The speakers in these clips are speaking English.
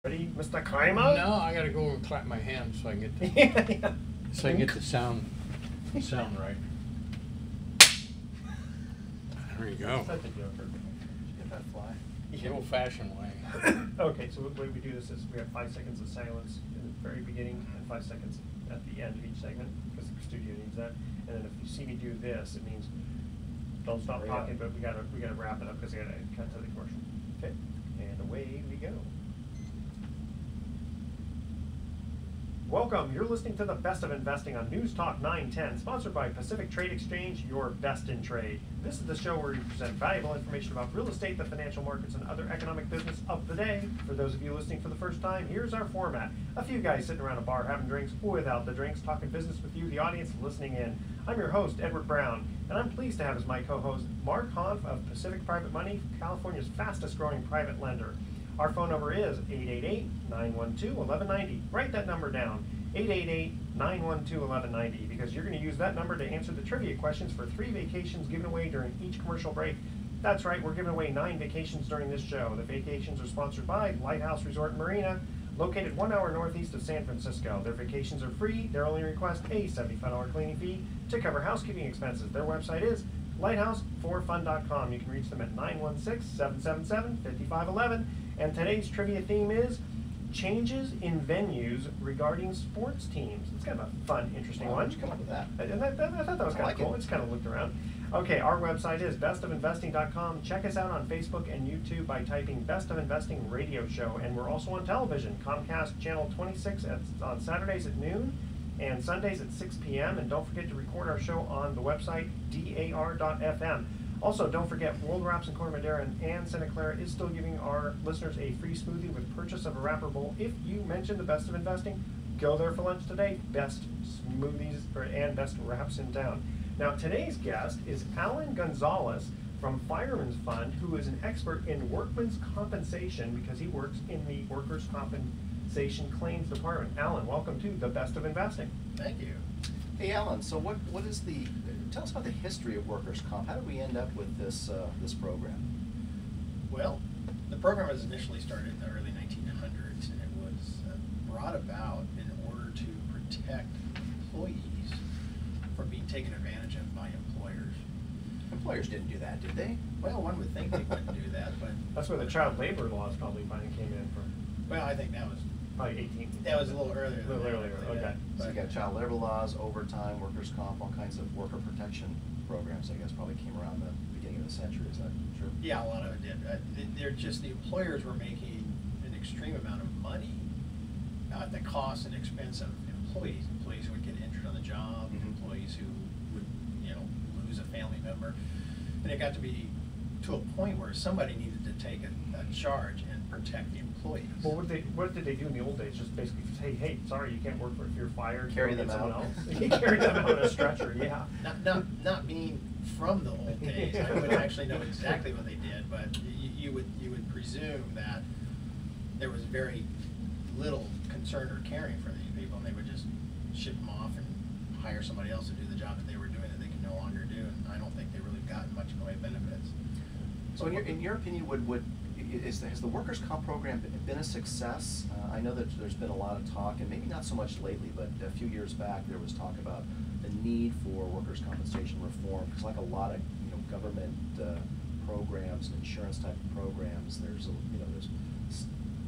Ready, Mr. Kramer? No, I gotta go and clap my hands so I can get the Yeah. so I can get the sound right. There you go. Such a joker. Get that fly. The old-fashioned way. Okay, so the way we do this is we have 5 seconds of silence in the very beginning and 5 seconds at the end of each segment because the studio needs that. And then if you see me do this, it means don't stop talking, but we gotta wrap it up because I gotta cut to the commercial. Okay, and away we go. Welcome, you're listening to the Best of Investing on News Talk 910, sponsored by Pacific Trade Exchange, your best in trade. This is the show where we present valuable information about real estate, the financial markets, and other economic business of the day. For those of you listening for the first time, here's our format. A few guys sitting around a bar having drinks without the drinks, talking business with you, the audience, listening in. I'm your host, Edward Brown, and I'm pleased to have as my co-host Mark Hanf of Pacific Private Money, California's fastest growing private lender. Our phone number is 888-912-1190. Write that number down, 888-912-1190, because you're going to use that number to answer the trivia questions for 3 vacations given away during each commercial break. That's right, we're giving away 9 vacations during this show. The vacations are sponsored by Lighthouse Resort and Marina, located 1 hour northeast of San Francisco. Their vacations are free. Their only request a $75 cleaning fee to cover housekeeping expenses. Their website is lighthouse4fun.com. You can reach them at 916-777-5511. And today's trivia theme is changes in venues regarding sports teams. It's kind of a fun, interesting one. How'd you come up with that? I thought that was kind of cool. Just kind of looked around. Okay, our website is bestofinvesting.com. Check us out on Facebook and YouTube by typing Best of Investing Radio Show. And we're also on television, Comcast Channel 26 on Saturdays at noon and Sundays at 6 p.m. And don't forget to record our show on the website dar.fm. Also, don't forget, World Wraps in Corte Madera and Santa Clara is still giving our listeners a free smoothie with purchase of a wrapper bowl. If you mention the Best of Investing, go there for lunch today. Best smoothies and best wraps in town. Now, today's guest is Alan Gonzales from Fireman's Fund, who is an expert in workman's compensation because he works in the workers' compensation claims department. Alan, welcome to the Best of Investing. Thank you. Hey, Alan, so what is the, tell us about the history of workers' comp. How did we end up with this program? Well, the program was initially started in the early 1900s, and it was brought about in order to protect employees from being taken advantage of by employers. Employers didn't do that, did they? Well, one would think they wouldn't do that, but... That's where the child labor laws probably finally came in from. Well, I think that was... Probably 18. That was a little earlier. A little earlier, okay. So you got child labor laws, overtime, workers' comp, all kinds of worker protection programs, I guess, probably came around the beginning of the century. Is that true? Yeah, a lot of it did. They're just, the employers were making an extreme amount of money at the cost and expense of employees. Employees who would get injured on the job, employees who would, lose a family member. And it got to be to a point where somebody needed to take a charge and protect the employees. Well, what did they do in the old days? Just basically say, hey, sorry, you can't work if you're fired. Carry them out. You carry them out on a stretcher, yeah. Not being from the old days, I wouldn't actually know exactly what they did, but you would presume that there was very little concern or caring for these people, and they would just ship them off and hire somebody else to do the job that they were doing that they could no longer do, and I don't think they really got much in the way of benefits. So in your opinion, has the workers' comp program been a success? I know that there's been a lot of talk, and maybe not so much lately, but a few years back there was talk about the need for workers' compensation reform, because like a lot of government programs and insurance type of programs, there's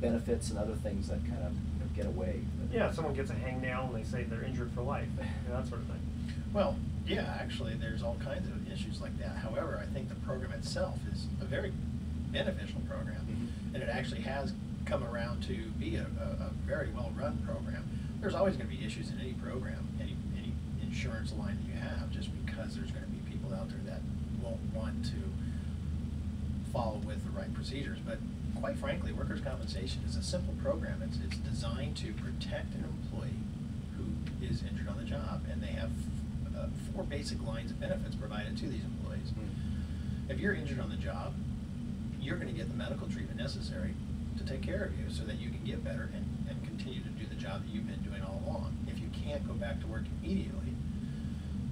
benefits and other things that kind of get away. Yeah, someone gets a hangnail and they say they're injured for life, that sort of thing. Well, yeah, actually, there's all kinds of issues like that. However, I think the program itself is a very beneficial program, and it actually has come around to be a very well-run program. There's always going to be issues in any program, any insurance line that you have, just because there's going to be people out there that won't want to follow with the right procedures. But quite frankly, workers' compensation is a simple program. It's designed to protect an employee who is injured on the job, and they have 4 basic lines of benefits provided to these employees. If you're injured on the job, you're going to get the medical treatment necessary to take care of you so that you can get better and continue to do the job that you've been doing all along. If you can't go back to work immediately,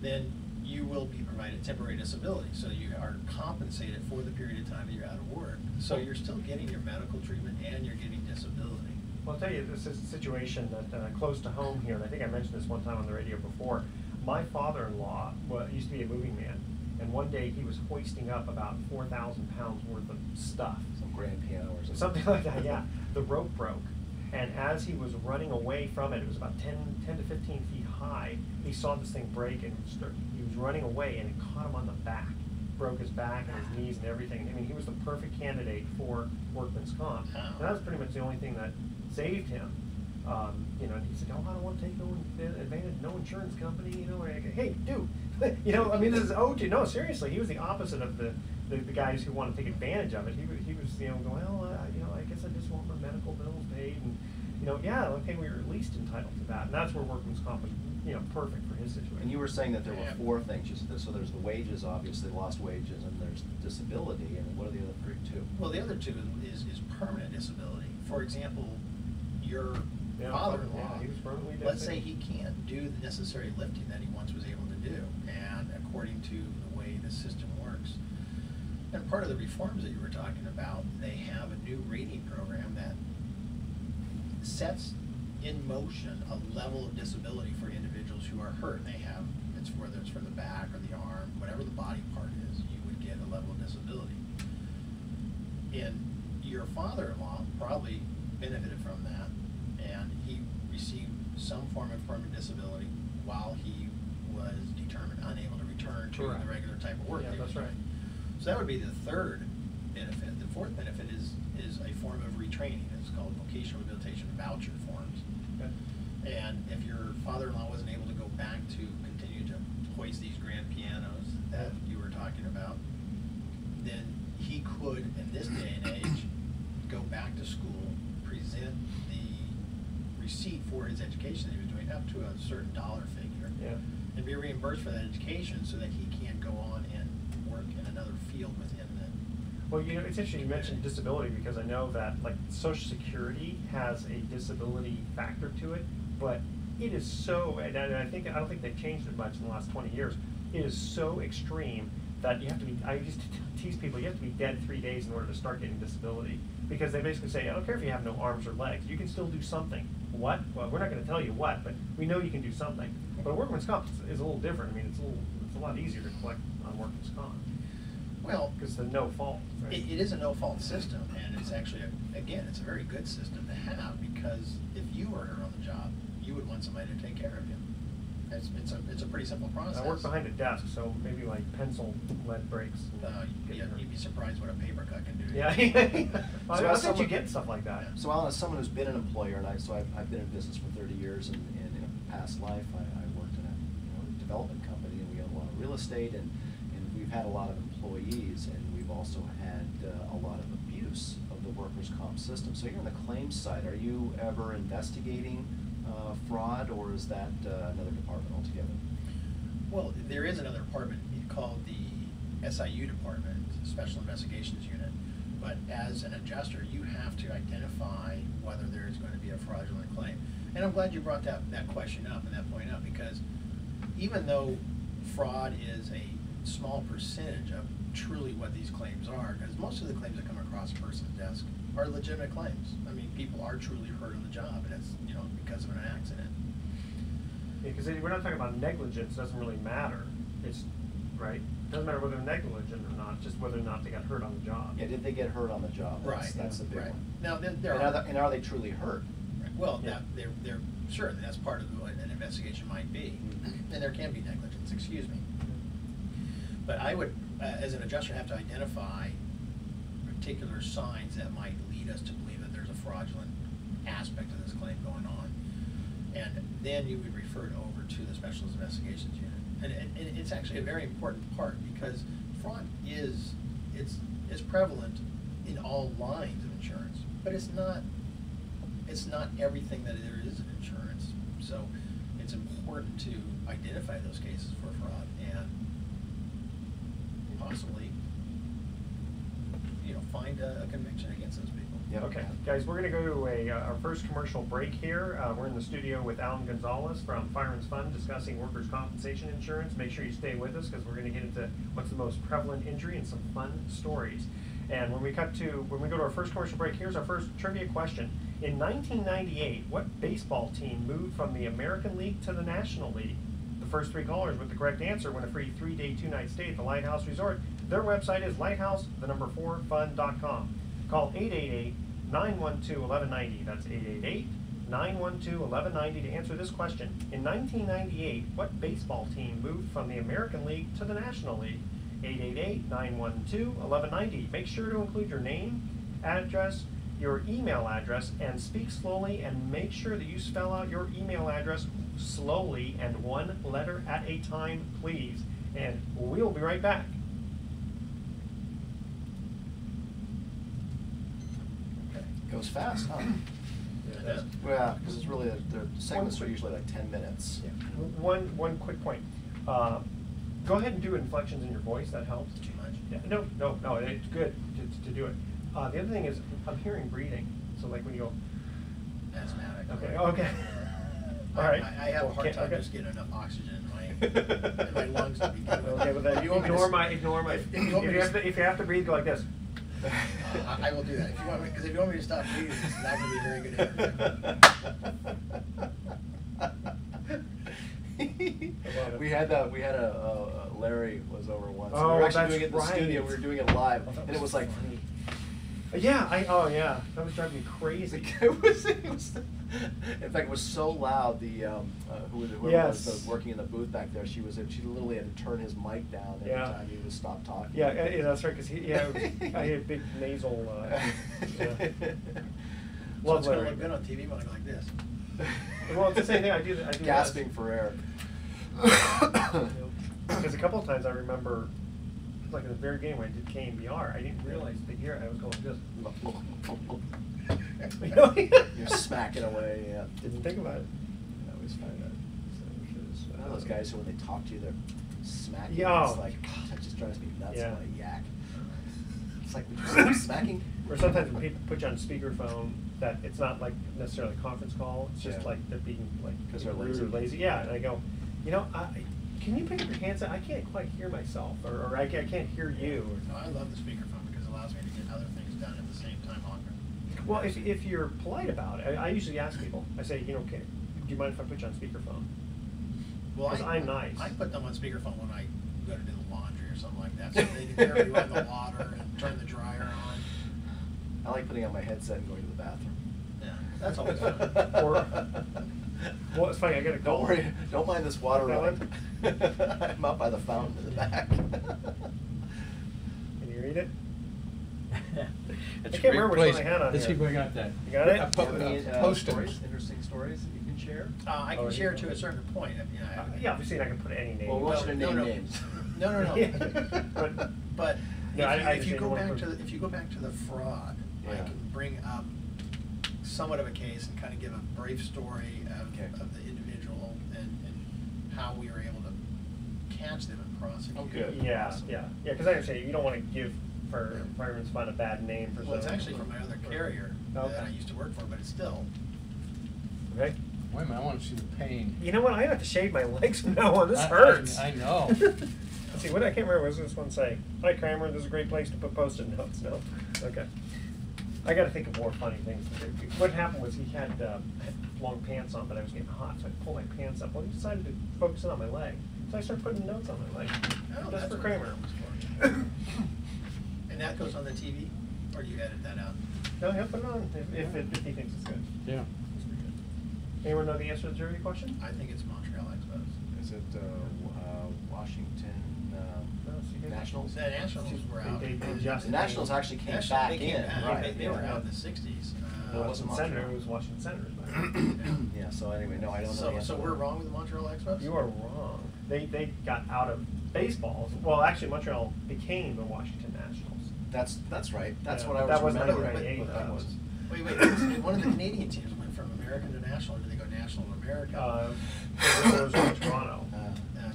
then you will be provided temporary disability, so you are compensated for the period of time that you're out of work. So you're still getting your medical treatment and you're getting disability. Well, I'll tell you, this is a situation that close to home here, and I think I mentioned this one time on the radio before. My father-in-law used to be a moving man, and one day he was hoisting up about 4,000 pounds worth of stuff. Some grand piano or something. Something like that, yeah. The rope broke, and as he was running away from it, it was about 10 to 15 feet high, he saw this thing break, and he was running away, and it caught him on the back. Broke his back and his knees and everything. I mean, he was the perfect candidate for workman's comp. And that was pretty much the only thing that saved him. You know, and he said, "Oh, I don't want to take no advantage, no insurance company." You know, and I go, "Hey, dude, you know, I mean, this is owed to." No, seriously, he was the opposite of the guys who want to take advantage of it. He was, you know, going, "Well, you know, I guess I just want my medical bills paid," and you know, yeah, okay, we were at least entitled to that, and that's where workman's comp is, you know, perfect for his situation. And you were saying that there were four things. So there's the wages, obviously, lost wages, and there's disability, and what are the other two? Well, the other two is permanent disability. For example, your Yeah, father-in-law, yeah, he was permanently let's say disabled. he can't do the necessary lifting that he once was able to do, and according to the way the system works, and part of the reforms that you were talking about, they have a new rating program that sets in motion a level of disability for individuals who are hurt. They have, it's whether it's for the back or the arm, whatever the body part is, you would get a level of disability. And your father-in-law probably benefited from that, and he received some form of permanent disability while he was determined unable to return to Correct. the regular type of work. Yeah, that he was that's right. doing. So that would be the third benefit. The fourth benefit is a form of retraining. It's called vocational rehabilitation voucher forms. Okay. And if your father-in-law wasn't able to go back to continue to hoist these grand pianos that you were talking about, then he could, in this day and age, go back to school, present the receipt for his education that he was doing up to a certain dollar figure, Yeah. and be reimbursed for that education so that he can go on and work in another field within that. Well, you know, it's interesting you mentioned disability because I know that like Social Security has a disability factor to it, but it is so, and I don't think they've changed it much in the last 20 years. It is so extreme that you have to be, I used to tease people, you have to be dead 3 days in order to start getting disability. Because they basically say, I don't care if you have no arms or legs, you can still do something. What? Well, we're not gonna tell you what, but we know you can do something. But workman's comp is a little different. I mean, it's a lot easier to collect on workman's comp. Well, Because the no fault. Right? it is a no-fault system, and it's actually, again, it's a very good system to have, because if you were hurt on the job, you would want somebody to take care of you. It's a pretty simple process. I work behind a desk, so maybe like pencil lead breaks. Yeah, you'd be surprised what a paper cut can do. Yeah. So I as bet you someone- get stuff like that. So Alan, as someone who's been an employer, and I've been in business for 30 years, and in a past life, I worked in a development company, and we had a lot of real estate, and we've had a lot of employees, and we've also had a lot of abuse of the workers' comp system. So you're on the claims side. Are you ever investigating fraud, or is that another department altogether? Well, there is another department called the SIU department, Special Investigations Unit. But as an adjuster, you have to identify whether there is going to be a fraudulent claim. And I'm glad you brought that question up and that point up, because even though fraud is a small percentage of truly what these claims are, because most of the claims that come across a person's desk are legitimate claims. I mean, people are truly hurt on the job, and it's, you know, because of an accident. Because we're not talking about negligence, doesn't really matter. It's, right? Doesn't matter whether they're negligent or not, just whether or not they got hurt on the job. Yeah, did they get hurt on the job? That's the big right. one. Now, there And are they truly hurt? Right. Well, Yeah. they're certainly, that's part of what an investigation might be, and there can be negligence, excuse me. But I would, as an adjuster, have to identify particular signs that might lead us to believe that there's a fraudulent aspect of this claim going on. And then you would refer it over to the Special Investigations Unit. And it's actually a very important part, because fraud is prevalent in all lines of insurance, but it's not everything that there is in insurance. So it's important to identify those cases for fraud and possibly, you know, find a conviction against those people. Yep. Okay, guys, we're going to go to our first commercial break here. We're in the studio with Alan Gonzales from Fireman's Fund discussing workers' compensation insurance. Make sure you stay with us, because we're going to get into what's the most prevalent injury and some fun stories. And when we go to our first commercial break, here's our first trivia question. In 1998, what baseball team moved from the American League to the National League? The first 3 callers with the correct answer win a free 3-day, 2-night stay at the Lighthouse Resort. Their website is lighthouse4fun.com. Call 888-912-1190. That's 888-912-1190 to answer this question. In 1998, what baseball team moved from the American League to the National League? 888-912-1190. Make sure to include your name, address, your email address, and speak slowly, and make sure that you spell out your email address slowly and 1 letter at a time, please. And we'll be right back. Okay. Goes fast, huh? Yeah. Well, because it's really, their segments are usually like 10 minutes. Yeah. One quick point. Go ahead and do inflections in your voice. That helps. Too much? Yeah. No, it's good to do it. The other thing is, I'm hearing breathing. So like when you go, Asthmatic. Okay. All right. I have a hard time just getting enough oxygen in my lungs to be good. Okay, well then If you want me to ignore my. if you want me to if you have to breathe, go like this. I will do that. If you want me to stop breathing, it's not going to be a very good interview. We had a Larry was over once. Oh, we were actually that's doing it in the right. studio. We were doing it live, Oh, that and it was like funny. Yeah, that was driving me crazy. it was. In fact, it was so loud. The whoever Yes. was working in the booth back there, she literally had to turn his mic down every Yeah. time he would stop talking. Yeah, that's right. Because I had a big nasal. So Love it's going to Larry. look good on TV when I go like this. Well, it's the same thing. I do Gasping for air. Because a couple of times I remember, like in the very beginning when I did KMBR, I didn't realize the gear. I was going just. You're smacking away. Yeah. Didn't think about it. I always find that. One of those guys who, when they talk to you, they're smacking. Yeah. It's like, oh, that just drives me nuts Yeah. when I yak. It's like, would you stop smacking? Or sometimes when people put you on speakerphone, that it's not like necessarily a conference call. It's just Yeah. like they're being like 'Cause they're rude or lazy. Yeah, and I go, can you pick up your handset? I can't quite hear myself, or I can't hear you. No, I love the speakerphone because it allows me to get other things done at the same time longer. Well, if you're polite about it, I usually ask people. I say, do you mind if I put you on speakerphone? Well, 'Cause I'm nice. I put them on speakerphone when I go to do the laundry or something like that, so they can hear me run the water and turn the dryer on. I like putting on my headset and going to the bathroom. Yeah, that's always fun. Well, it's funny. I get a call. Don't worry, don't mind this water That running. I'm up by the fountain in the back. Can you read it? It's I a can't remember great which one I place. had on Let's see here. if we got that. You got it? Any Post-its. interesting stories that you can share? I Oh, can share yeah. to a certain point. Yeah, obviously I can put any name. Well, we want you to no, name no. names. No. But No, if you go back to the fraud, I Yeah. can bring up somewhat of a case and kind of give a brief story of the individual and how we were able to catch them and prosecute. Oh, good. Yeah, Awesome. yeah. Because I understand you don't want to give for Fireman's Fund a bad name for Well, it's someone. actually from my other carrier Okay. that I used to work for, but it's still. Okay. Wait a minute, I want to see the pain. You know what? I have to shave my legs from now on. This hurts. I know. Let's see. I can't remember. What does this one say? Hi, Kramer. This is a great place to put Post-it notes. No. Okay. I got to think of more funny things. What happened was he had long pants on, but I was getting hot, so I pulled my pants up. Well, he decided to focus in on my leg, so I started putting notes on my leg. Oh, Just that's for what Kramer. that was for. And that goes on the TV, or do you edit that out? No, he'll put it on if he thinks it's good. Yeah. Anyone know the answer to the trivia question? I think it's Montreal Expos. Is it Washington Nationals? The Nationals were out. They just The Nationals actually came Nationals, back they came in. back. Right, They were yeah. out in the 60s. Well, it wasn't Washington Senator. Montreal. It was Washington Senators. Yeah, so anyway, no, I don't know the So answer. we're wrong with the Montreal Expos? You are wrong. They got out of baseball. Well, actually, Montreal became the Washington Nationals. That's right. That's Yeah, what I that was was remembering. 1998, But that was. Wait, one of the Canadian teams went from American to National, or did they go National to American? It was in Toronto.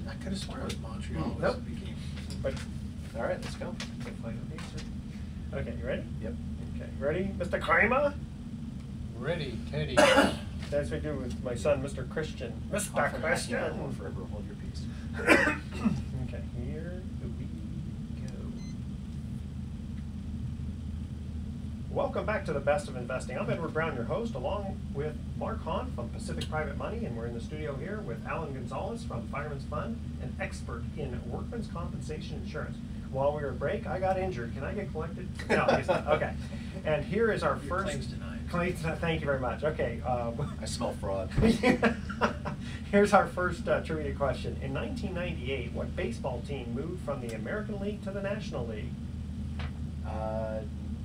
I could have sworn it was Montreal. Nope. Became. But All right, let's go. can't find the answer. Okay, you ready? Yep. Okay, you ready, Mr. Kramer? Ready, Teddy. That's what I do with my son, Mr. Christian. Mr. Often Christian. asking everyone forever, hold your peace. Okay, here we go. Welcome back to the Best of Investing. I'm Edward Brown, your host, along with Mark Hahn from Pacific Private Money, and we're in the studio here with Alan Gonzales from Fireman's Fund, an expert in workman's compensation insurance. While we were at break, I got injured. Can I get collected? No, I guess not. Okay. And here is our Your first claim's denied. Thank you very much. Okay. I smell fraud. Here's our first trivia question. In 1998, what baseball team moved from the American League to the National League?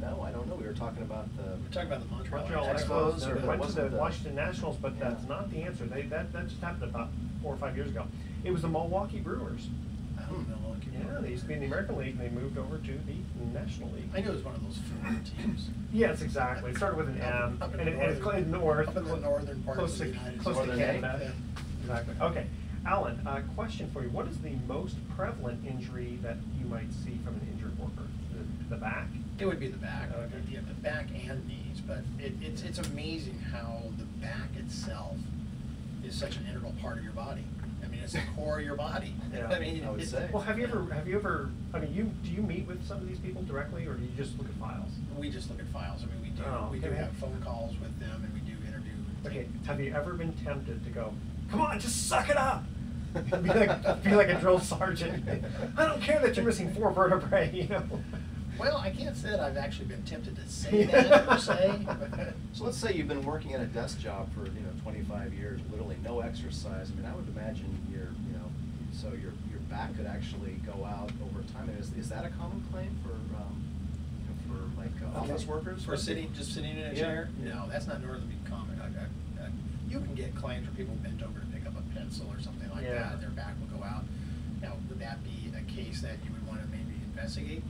No, I don't know. We were talking about the. We're talking about the Montreal Expos, Expos or went to wasn't the the- Washington Nationals, but Yeah. that's not the answer. That just happened about 4 or 5 years ago. It was the Milwaukee Brewers. I don't know. Yeah, they used to be in the American League, and they moved over to the National League. I knew it was one of those foreign teams. Yes, exactly. It started with an M, Up in and the it's in north, up in the northern part close of the to, United close to States. Canada. Yeah. Exactly. Okay, Alan, question for you. What is the most prevalent injury that you might see from an injured worker? The back? It would be the back, Okay. yeah, the back and knees, but it's amazing how the back itself is such an integral part of your body. I mean, it's the core of your body. Yeah, I mean, I would it's- say. Well, have you ever? I mean, do you meet with some of these people directly, or do you just look at files? We just look at files. I mean, Oh, we do okay. have phone calls with them, and we do interview. Okay, have you ever been tempted to go, come on, just suck it up? be like a drill sergeant. I don't care that you're missing 4 vertebrae, you know? Well, I can't say that I've actually been tempted to say that per se. So let's say you've been working at a desk job for 25 years, literally no exercise. I mean, I would imagine so your back could actually go out over time. And is that a common claim for office workers? For just sitting in a Yeah. chair? No, that's not normally common. You can get claims for people bent over to pick up a pencil or something like Yeah. that, their back will go out. Now, would that be a case that you would want to maybe investigate?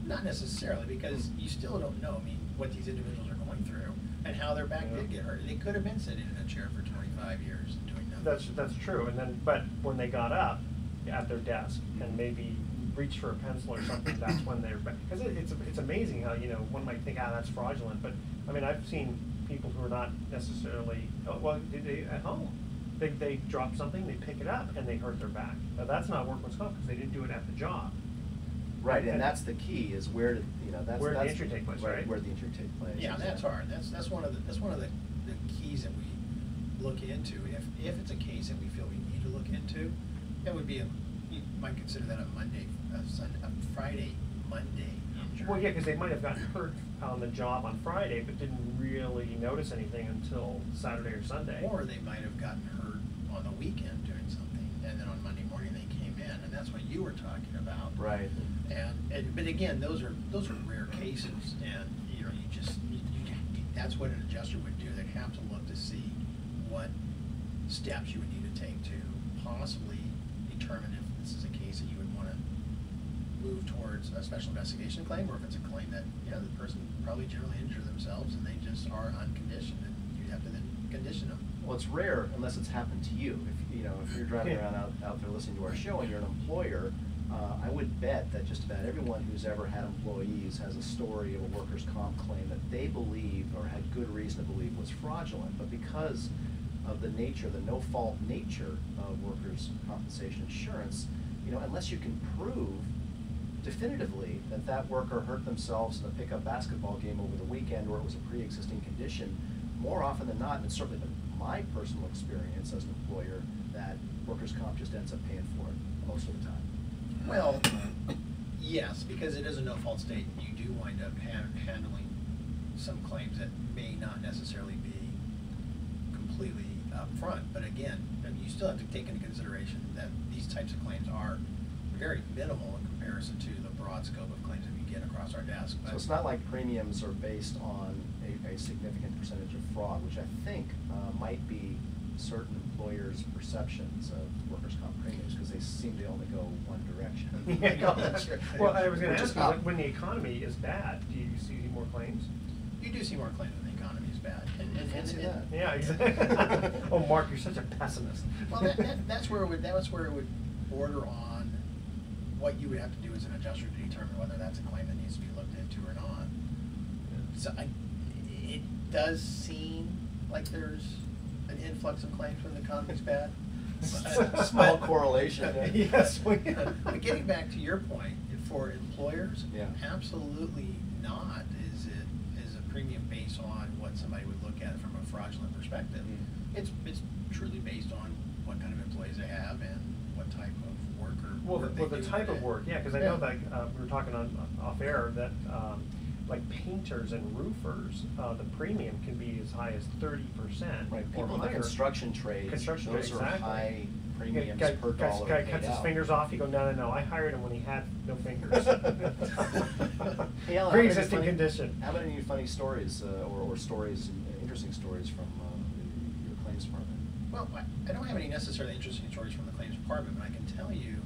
Not necessarily, because you still don't know, what these individuals are going through and how their back did get hurt. They could have been sitting in a chair for 25 years and doing nothing. That's true, and then, but when they got up at their desk and maybe reached for a pencil or something, that's when they're back. Because it's amazing how, one might think, that's fraudulent, but, I mean, I've seen people who are not necessarily, at home. They drop something, they pick it up, and they hurt their back. Now, that's not workman's comp, because they didn't do it at the job. Right, and that's the key, is where did, that's. Where did the that's- injury take place, right? Where the injury take place. Yeah, that's exactly. hard. That's one of the keys that we look into. If it's a case that we feel we need to look into, that would be you might consider that a Friday, Monday injury. Well, yeah, because they might have gotten hurt on the job on Friday, but didn't really notice anything until Saturday or Sunday. Or they might have gotten hurt on the weekend doing something, and then on Monday morning they came in, and that's what you were talking about. Right. But again, those are rare cases, and that's what an adjuster would do. They'd have to look to see what steps you would need to take to possibly determine if this is a case that you would want to move towards a special investigation claim, or if it's a claim that the person probably generally injured themselves and they just are unconditioned, and you have to then condition them. Well, it's rare unless it's happened to you. If you're driving around out there listening to our show and you're an employer, I would bet that just about everyone who's ever had employees has a story of a workers' comp claim that they believe or had good reason to believe was fraudulent, but because of the nature, the no-fault nature of workers' compensation insurance, unless you can prove definitively that that worker hurt themselves in a pickup basketball game over the weekend, or it was a pre-existing condition, more often than not, and it's certainly been my personal experience as an employer, that workers' comp just ends up paying for it most of the time. Well, yes, because it is a no-fault state, you do wind up handling some claims that may not necessarily be completely upfront. But again, you still have to take into consideration that these types of claims are very minimal in comparison to the broad scope of claims that we get across our desk. So it's not like premiums are based on a significant percentage of fraud, which I think might be certain employers' perceptions of workers' comp premiums, because they seem to only go one direction. Well, I was going Which to is ask you, up. when the economy is bad, do you see more claims? You do see more claims when the economy is bad. Can't see that. Yeah, exactly. Oh, Mark, you're such a pessimist. Well, that's where it would border on what you would have to do as an adjuster to determine whether that's a claim that needs to be looked into or not. So it does seem like there's an influx of claims when the economy's bad. Small correlation. Yes. But getting back to your point, for employers, Yeah. absolutely not is premium based on what somebody would look at from a fraudulent perspective. It's truly based on what kind of employees they have and what type of work or work they the do type every of day. work, yeah, because I know that we were talking off air that like painters and roofers, the premium can be as high as 30%. Right, or people in the higher. construction trades, Construction those trades, are exactly. high premiums Guy per dollar guy paid cuts his out. fingers off. You go, no. I hired him when he had no fingers. Hey, Alan, Pre-existing condition. How about any funny stories or stories, interesting stories from your claims department? Well, I don't have any necessarily interesting stories from the claims department, but I can tell you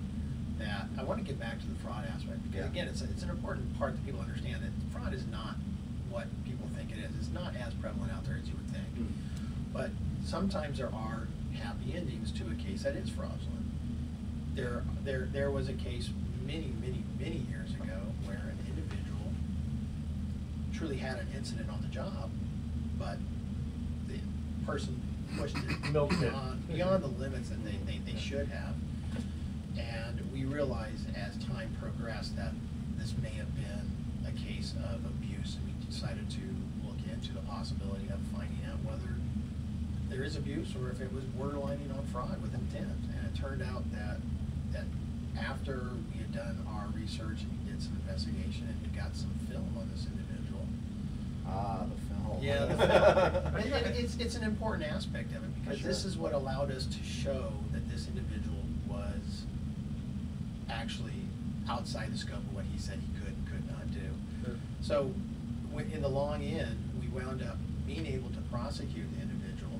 that I want to get back to the fraud aspect, because again, it's an important part that people understand that fraud is not what people think it is. It's not as prevalent out there as you would think. But sometimes there are happy endings to a case that is fraudulent. There was a case many years ago where an individual truly had an incident on the job, but the person pushed it Milked it. beyond the limits that they should have. And we realized as time progressed that this may have been a case of abuse, and we decided to look into the possibility of finding out whether there is abuse or if it was borderlining on fraud with intent. And it turned out that after we had done our research and we did some investigation and we got some film on this individual. Ah, the film. Yeah, the film. And it's an important aspect of it, because Sure. this is what allowed us to show that this individual was actually outside the scope of what he said he could and could not do. Sure. So in the long end, we wound up being able to prosecute the individual.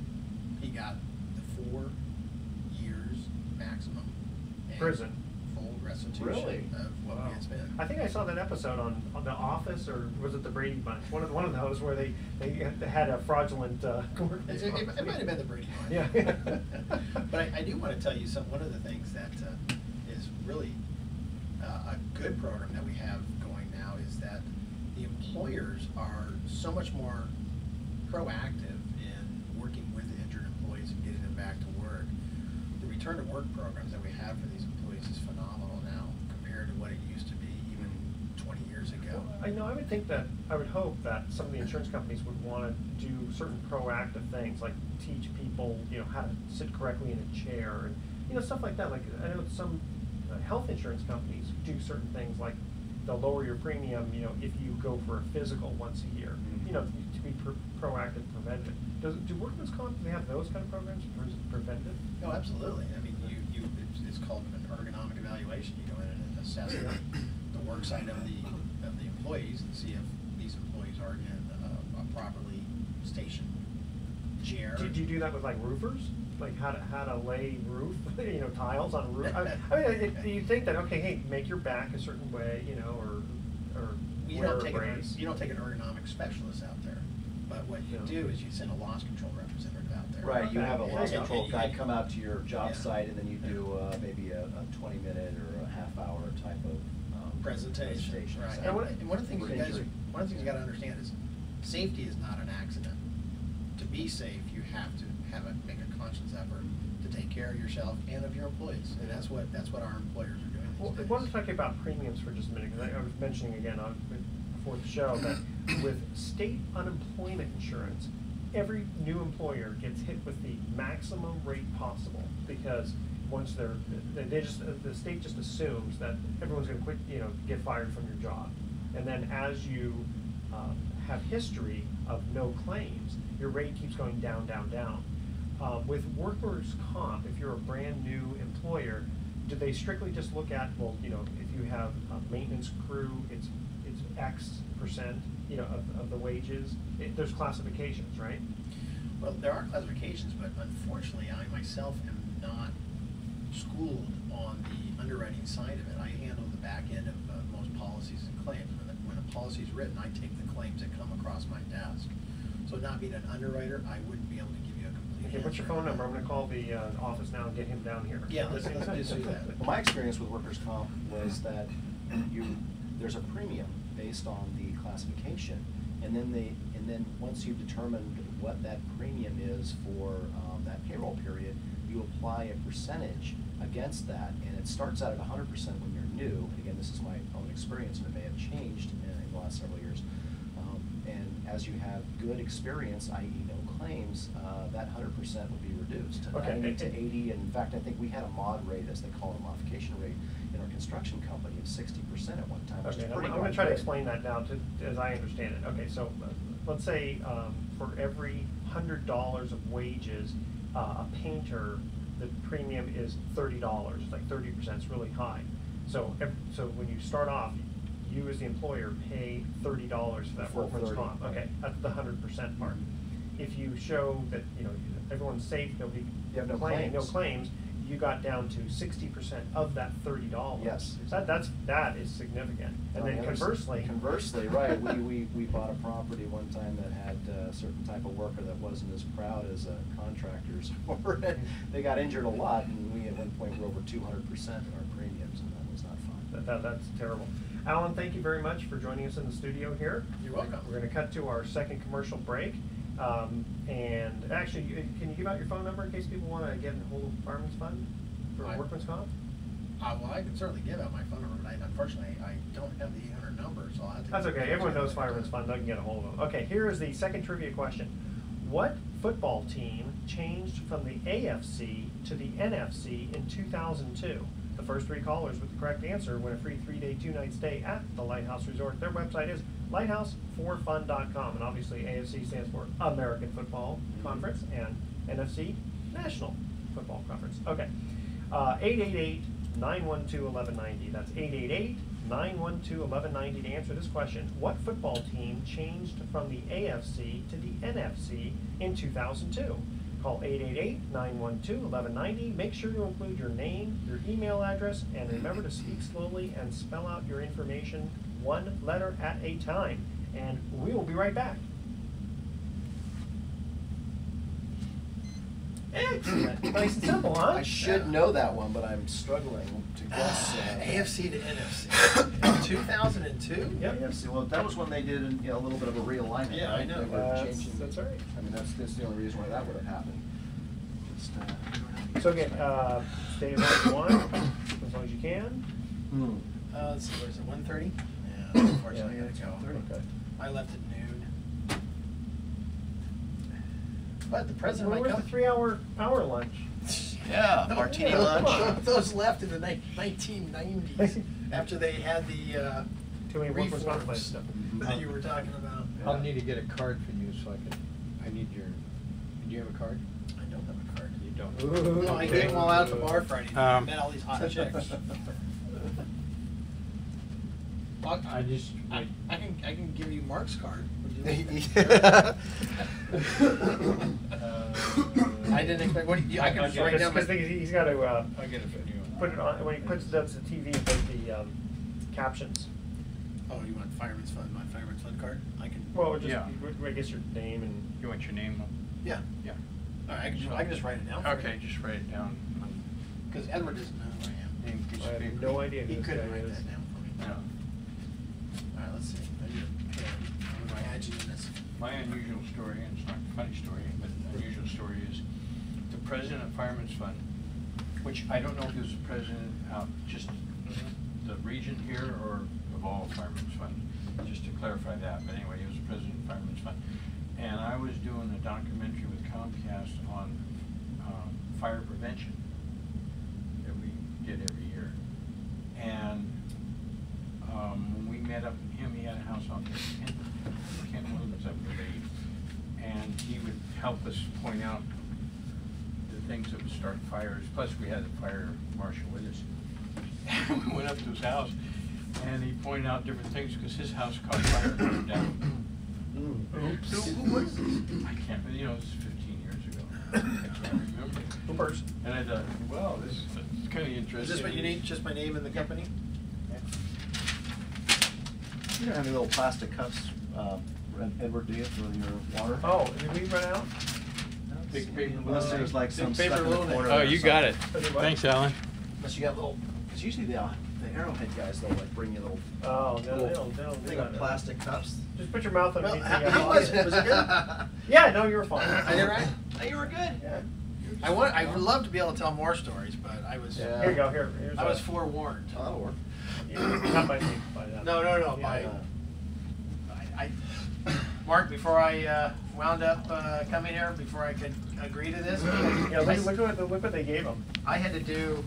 He got the 4 years maximum. And Prison. Full restitution Really? of what we had spent. I think I saw that episode on The Office, or was it the Brady Bunch? One of those where they had a fraudulent. It might have been the Brady Bunch. Yeah. But I do want to tell you one of the things that is really a good program that we have going now is that the employers are so much more proactive in working with injured employees and getting them back to work. The return to work programs that we have for these employees is phenomenal now compared to what it used to be even 20 years ago. I know. I would hope that some of the insurance companies would want to do certain proactive things, like teach people, how to sit correctly in a chair, and stuff like that. Like I know some health insurance companies do certain things, like they'll lower your premium, if you go for a physical once a year, to be proactive, preventative. Do workman's comp, do they have those kind of programs, or is it preventative? Oh, absolutely. I mean, it's called an ergonomic evaluation. You go in and assess the work site of the employees and see if these employees are in a properly stationed chair. Do you do that with like roofers? Like how to lay roof, tiles on a roof? I mean, you think that, okay, hey, make your back a certain way, or You wear don't a take brace. you don't take an ergonomic specialist out there, but what you do is you send a loss control representative out there. Right, you Okay. have a loss And- control and- guy come out to your job Yeah. site, and then you do maybe a 20-minute or a half-hour type of Presentation, right. exactly. And one of the things For you guys, injury. one of the things you gotta understand is, safety is not an accident. To be safe, you have to make a conscious effort to take care of yourself and of your employees, and that's what our employers are doing Well, these I days. want to talk about premiums for just a minute, because I was mentioning again before the show that with state unemployment insurance, every new employer gets hit with the maximum rate possible, because once the state just assumes that everyone's going to quit, get fired from your job, and then as you have history of no claims, your rate keeps going down, down, down. With workers' comp, if you're a brand new employer, do they strictly just look at, well, if you have a maintenance crew, it's X percent, of the wages? There's classifications, right? Well, there are classifications, but unfortunately, I myself am not schooled on the underwriting side of it. I handle the back end of most policies and claims. When a policy is written, I take the claims that come across my desk. So not being an underwriter, I wouldn't be able to give you a complete Okay, what's your answer phone on number? that. I'm gonna call the office now and get him down here. Yeah, let's do that. Well, my experience with workers' comp was that there's a premium based on the classification, and then once you've determined what that premium is for that payroll period, you apply a percentage against that, and it starts out at 100% when you're new. And again, this is my own experience, and it may have changed in the last several years. And as you have good experience, i.e. no claims, that 100% would be reduced to Okay. 90 to 80. And in fact, I think we had a mod rate, as they call it, a modification rate, in our construction company of 60% at one time, which Okay, is I'm pretty going to darn try to good. explain that now as I understand it. Okay, so let's say for every $100 of wages, a painter, the premium is $30. It's like 30%. It's really high. So so when you start off, you as the employer pay $30 for that Full workman's 30, comp. right. Okay, that's the 100% part. If you show that everyone's safe, nobody You have no claiming, no claims. claims, you got down to 60% of that $30. Yes. That is significant. And On then the other side- conversely, right, we bought a property one time that had a certain type of worker that wasn't as proud as contractors were. They got injured a lot, and we at one point were over 200% in our premiums, and that was not fun. That's terrible. Alan, thank you very much for joining us in the studio here. You're welcome. We're going to cut to our second commercial break. And actually, can you give out your phone number in case people want to get a hold of Fireman's Fund for workman's comp? Well, I can certainly give out my phone number, but unfortunately, I don't have the 800 number, so I'll have to. That's okay. Everyone knows Fireman's Fund. I can get a hold of them. Okay, here is the second trivia question. What football team changed from the AFC to the NFC in 2002? The first 3 callers with the correct answer win a free 3-day, 2-night stay at the Lighthouse Resort. Their website is lighthouse4fun.com, and obviously AFC stands for American Football Conference, and NFC, National Football Conference. Okay, 888-912-1190. That's 888-912-1190 to answer this question. What football team changed from the AFC to the NFC in 2002? Call 888-912-1190. Make sure to include your name, your email address, and remember to speak slowly and spell out your information one letter at a time. And we will be right back. Excellent. Nice and simple, huh? I should know that one, but I'm struggling to guess. AFC to NFC. 2002? Yep. AFC, well, that was when they did a little bit of a realignment. Yeah, I right? know. They were changing. That's right. I mean, that's the only reason why that would have happened. So again, stay as long as you want, as long as you can. Let's see, what is it, 1:30? Yeah, unfortunately, I it's gotta go. 1:30, okay. I left at noon. But the president Where might was come. the 3-hour power lunch? Yeah, martini Yeah, lunch. come on. Those left in the 1990s, after they had the Too many workman's comp reforms stuff. that you were talking about. I'll need to get a card from you so I need your, do you have a card? I don't have a card. You don't? Ooh, No, I okay. gave them all out at the bar Friday night. I Um, met all these hot chicks. I just, I can give you Mark's card. Would you like I didn't expect. What do you? I can just write down my. Because he's got to I'll get it from you. put it on, when he does the TV, he puts the captions. Oh, you want Fireman's Fund? My Fireman's Fund card? I can. Well, just, Yeah. I guess your name and. You want your name? Yeah. Yeah. All right. I can just write it down. Okay, just write it down. Because Edward doesn't know who I am. Name, piece I of have paper. no idea who He this couldn't guy write is. that down for me. No. All right. Let's see. I need a pen. What do I add you in this? My unusual story, and it's not a funny story, but unusual story is the president of Fireman's Fund, which I don't know if he was the president out just the region here or of all Fireman's Fund, just to clarify that. But anyway, he was the president of Fireman's Fund. And I was doing a documentary with Comcast on fire prevention that we did every year. And when we met up with him, he had a house out there in Kent Williams, I believe. And he would help us point out the things that would start fires. Plus, we had the fire marshal with us. And we went up to his house, and he pointed out different things because his house caught fire and burned down. Oops. Who was this? I can't, you know, this is 15 years ago. I can't remember. Oopers. And I thought, well, this is kind of interesting. Is this what you need? Just my name and the company? You don't have any little plastic cups, Edward, do you, for your water? Oh, did we run out? Big paper. Unless there's like Big some paper stuck in the balloon. corner. Oh, or you got it. something. Thanks, Alan. Unless you got little, because usually the Arrowhead guys, they'll like bring you little Oh, no, they don't do thing that. of plastic cups. Just put your mouth Well, underneath how was it? Was it good? Yeah, no, you were fine. I did right? Oh, you were good. Yeah. I would love to be able to tell more stories, but I was. Yeah. Here you go, here's I was a- forewarned. Oh, that'll work. Not by me, by that. No. Yeah, By. yeah. I Mark, before I wound up coming here, before I could agree to this, Yeah, look what they gave them. I had to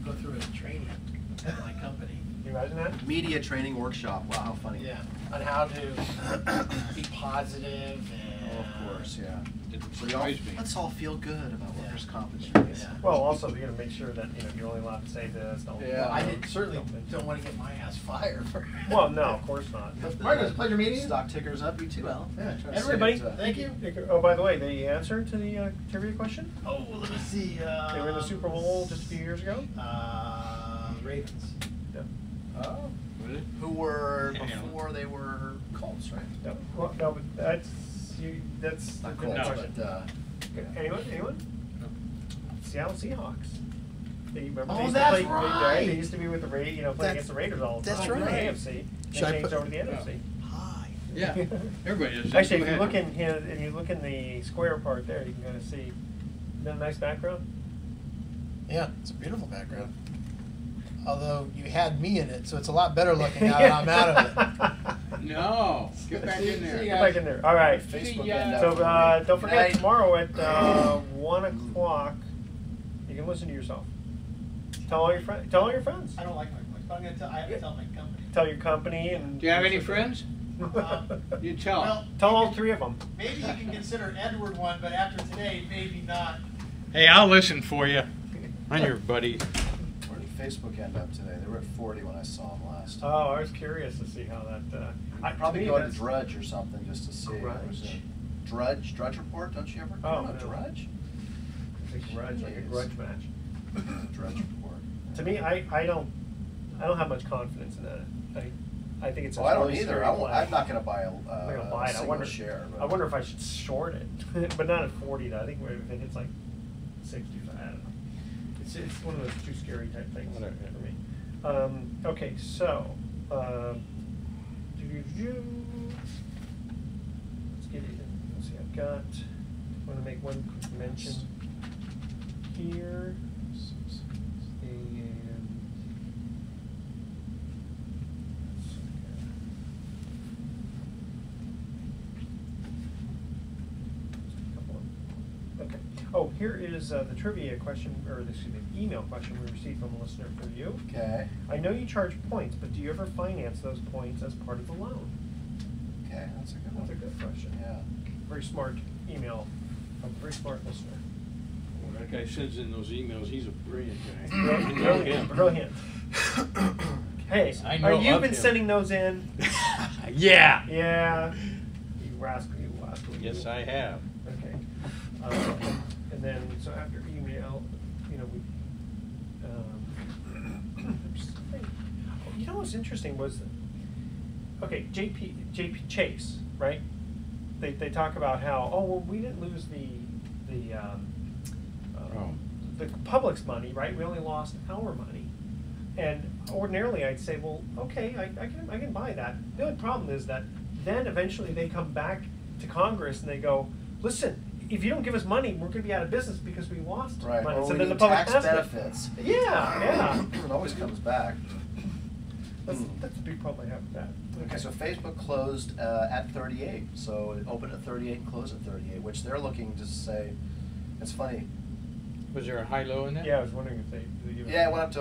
go through a training at my company. Can you imagine that? Media training workshop. Wow, how funny. Yeah, on how to be positive and. Oh, of course, yeah. Didn't So surprise me. let's all feel good about Yeah. workers' comp insurance. Yeah. Well, also you got to make sure that you're only allowed to say this. Don't. Yeah. I certainly don't want to get my ass fired for. Well, no, of course not. Mark, it was a pleasure meeting you. Stock tickers up, you too, Al. Yeah. Try to Everybody, save it, Thank you. Oh, by the way, the answer to the trivia question? Oh, let me see. They were in the Super Bowl just a few years ago. Ravens. Yeah. Oh. Was it? Who were Yeah. before they were Colts, right? No, well, no, but that's a Not good Colts, question. but Anyone? Seattle Seahawks. They, remember, Oh, they used that's to play, right. They used to be with the play That's- against the Raiders all the that's time. right. In the AFC. They Should I changed put- over to the NFC. Hi. Yeah, everybody does. Actually, Go if you ahead. look in here, and you look in the square part there, you can kind of see. Isn't that a nice background? Yeah, it's a beautiful background. Although you had me in it, so it's a lot better looking now that I'm out of it. No, get back in there. See Get back in there. All right. Facebook Yeah. end So up. don't forget Night. tomorrow at 1 o'clock. You can listen to yourself. Tell all your friends. Tell all your friends. I don't like my voice, but I'm gonna tell. I have to tell my company. Tell your company and. Do you have any friends? Um, You tell 'em. Well, Tell all 3 of them. maybe you can consider Edward one, but after today, maybe not. Hey, I'll listen for you. I'm your buddy. Where did Facebook end up today? They were at 40 when I saw them last. Oh, I was curious to see how that. I'd probably go to Drudge or something just to see. Grudge. What was it? Drudge Report? Don't you ever? Oh, you know no. Drudge? Like a grudge match. Drudge Report. To me, I don't have much confidence in that. I think it's. Oh, I don't really either. serious play. I'm not going to buy I'm not gonna buy a it. I single wonder. share. But I wonder if I should short it, but not at 40. I think if it hits like 60, I don't know. It's one of those too scary type things Whatever. for me. Okay, so let's get it. Let's see. I've got. I want to make one quick mention here. Okay. Oh, here is the trivia question, or excuse me, email question we received from a listener for you. Okay. I know you charge points, but do you ever finance those points as part of the loan? Okay, that's a good one. That's a good question. Yeah. Very smart email from a very smart listener. Well, that guy sends in those emails. He's a brilliant guy. Brilliant. Brilliant. Hey, I know you've of been him. sending those in? Yeah. Yeah. You rascal, you rascal. you. Yes, I have. Okay. And then, so after email, we, you know what's interesting was, okay, JP Chase, right? They talk about how, oh, well, we didn't lose the public's money, right? We only lost our money. And ordinarily I'd say, well, okay, I can buy that. The only problem is that then eventually they come back to Congress and they go, listen, if you don't give us money, we're going to be out of business because we lost Right. money. Or So we then the need public tax has to- benefits. Yeah. It always comes back. That's the big problem I have with that. Okay, so Facebook closed at 38. So it opened at 38 and closed at 38, which they're looking to say, it's funny. Was there a high-low in that? Yeah, I was wondering if they. Yeah, it went up to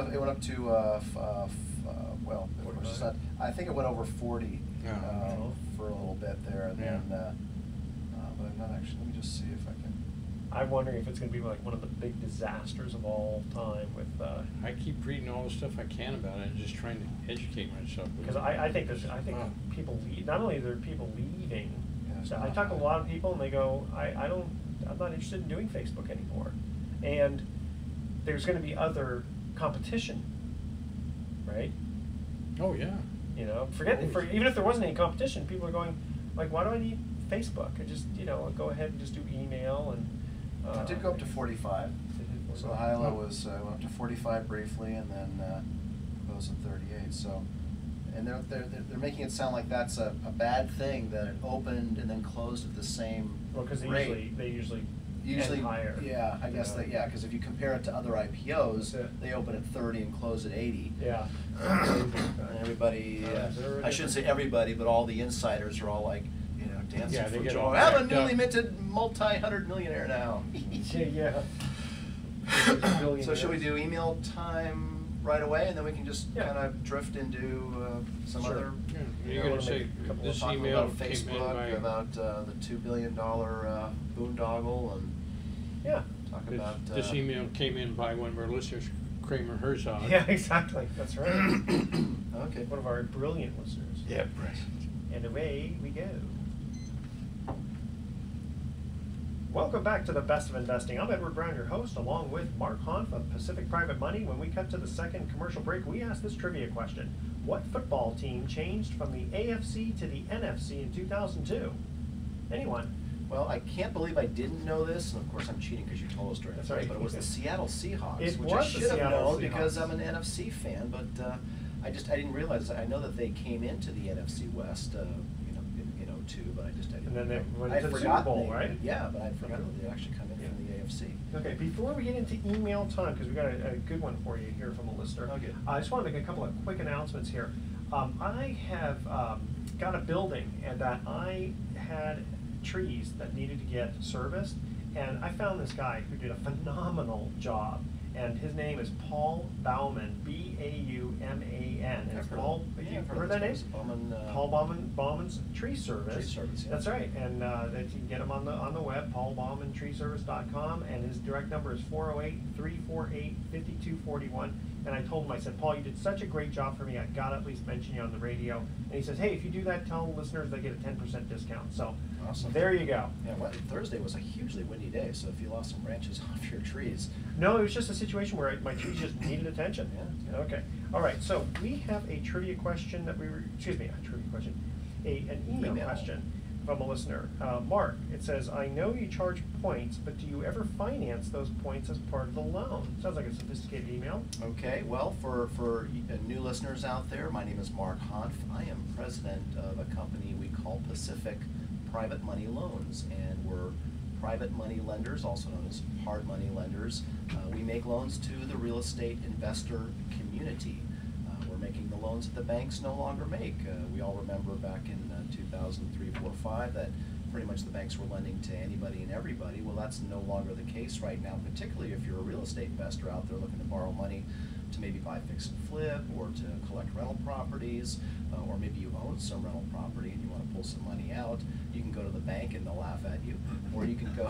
well, of course it's not, I think it went over 40 Yeah. for a little bit there, and Yeah. then, but I'm not actually. Let me just see if I can. I'm wondering if it's going to be like one of the big disasters of all time with. I keep reading all the stuff I can about it and just trying to educate myself. Because I think Wow. people leave. Not only are there people leaving. Yeah, it's So I not talk to a high. lot of people and they go, I'm not interested in doing Facebook anymore, and there's going to be other competition, right? Oh, yeah. Even if there wasn't any competition, people are going like, why do I need Facebook? I just go ahead and just do email and. It did go up to 45. So the high low was went up to 45 briefly, and then goes to 38. So, and they're making it sound like that's a bad thing that it opened and then closed at the same Because rate. they usually Usually, end higher. yeah, I guess Yeah. because if you compare it to other IPOs, That's it. they open at 30 and close at 80. Yeah. And everybody, Is there a I shouldn't say everybody, but all the insiders are all like, dancing Yeah, they for get joy. all I'm a wrapped newly up. minted multi-hundred millionaire now. Yeah. So should we do email time right away, and then we can just Yeah. kind of drift into some Sure. other. Yeah, Yeah, you're I gonna wanna say, make a couple of this Talking email about came in Facebook, by. about the $2 billion boondoggle, and Yeah. talk This- about. This email came in by one of our listeners, Kramer Herzog. Yeah, exactly. That's right. Okay. One of our brilliant listeners. Yeah, right. And away we go. Welcome back to the Best of Investing. I'm Edward Brown, your host, along with Mark Hanf of Pacific Private Money. When we cut to the second commercial break, we asked this trivia question. What football team changed from the AFC to the NFC in 2002? Anyone? Well, I can't believe I didn't know this, and of course I'm cheating because you told us during the That's break, right. but it was the Seattle Seahawks, It which I was the should have Seattle known because Seahawks. I'm an NFC fan, but I didn't realize. I know that they came into the NFC West, in 02, but I didn't. And then they went I'd to the forgotten Super Bowl, they- right? Yeah, but I'd forgotten they actually come in Yeah. from the AFC. Okay, before we get into email time, because we got a good one for you here from a listener. Oh, good. I just want to make a couple of quick announcements here. I have got a building and that I had trees that needed to get serviced, and I found this guy who did a phenomenal job. And his name is Paul Bauman, B-A-U-M-A-N. And I've heard Paul, of- have yeah, you I've heard heard of that of name? those. Bauman, Paul Bauman's Tree Service. Tree Service, yeah. That's right, and that you can get him on the web, paulbaumantreeservice.com, and his direct number is 408-348-5241. And I told him, I said, Paul, you did such a great job for me, I gotta at least mention you on the radio. And he says, hey, if you do that, tell listeners they get a 10% discount. So Awesome. there you go. Yeah, well, Thursday was a hugely windy day, so if you lost some branches off your trees. No, it was just a situation where my trees just needed attention. Yeah. Okay. All right. So we have a trivia question that excuse me, a trivia question, an email question from a listener. Mark, it says, I know you charge points, but do you ever finance those points as part of the loan? Sounds like a sophisticated email. Okay, well, for new listeners out there, my name is Mark Hanf. I am president of a company we call Pacific Private Money Loans, and we're private money lenders, also known as hard money lenders. We make loans to the real estate investor community. We're making the loans that the banks no longer make. We all remember back in 2003, 4, 5 that pretty much the banks were lending to anybody and everybody. Well, that's no longer the case right now, particularly if you're a real estate investor out there looking to borrow money to maybe buy fix and flip, or to collect rental properties, or maybe you own some rental property and you want to pull some money out. You can go to the bank and they'll laugh at you, or you can go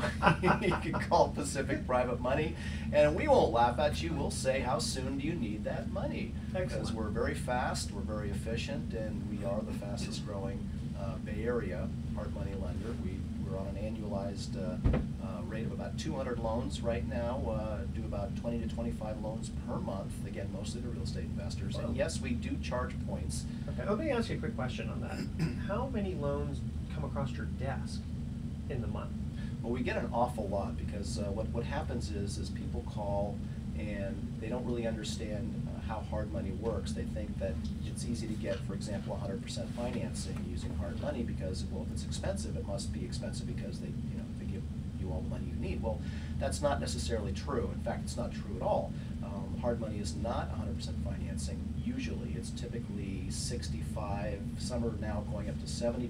you can call Pacific Private Money and we won't laugh at you. We'll say, how soon do you need that money? Because Excellent. we're very fast, we're very efficient, and we are the fastest growing Bay Area hard money lender. We're on an annualized rate of about 200 loans right now, do about 20 to 25 loans per month, again, mostly to real estate investors. Wow. And yes, we do charge points. Okay. Let me ask you a quick question on that. How many loans come across your desk in the month? Well, we get an awful lot because what happens is people call and they don't really understand how hard money works. They think that it's easy to get, for example, 100% financing using hard money because, well, if it's expensive, it must be expensive because they give you all the money you need. Well, that's not necessarily true. In fact, it's not true at all. Hard money is not 100% financing. Usually, it's typically 65. Some are now going up to 70%.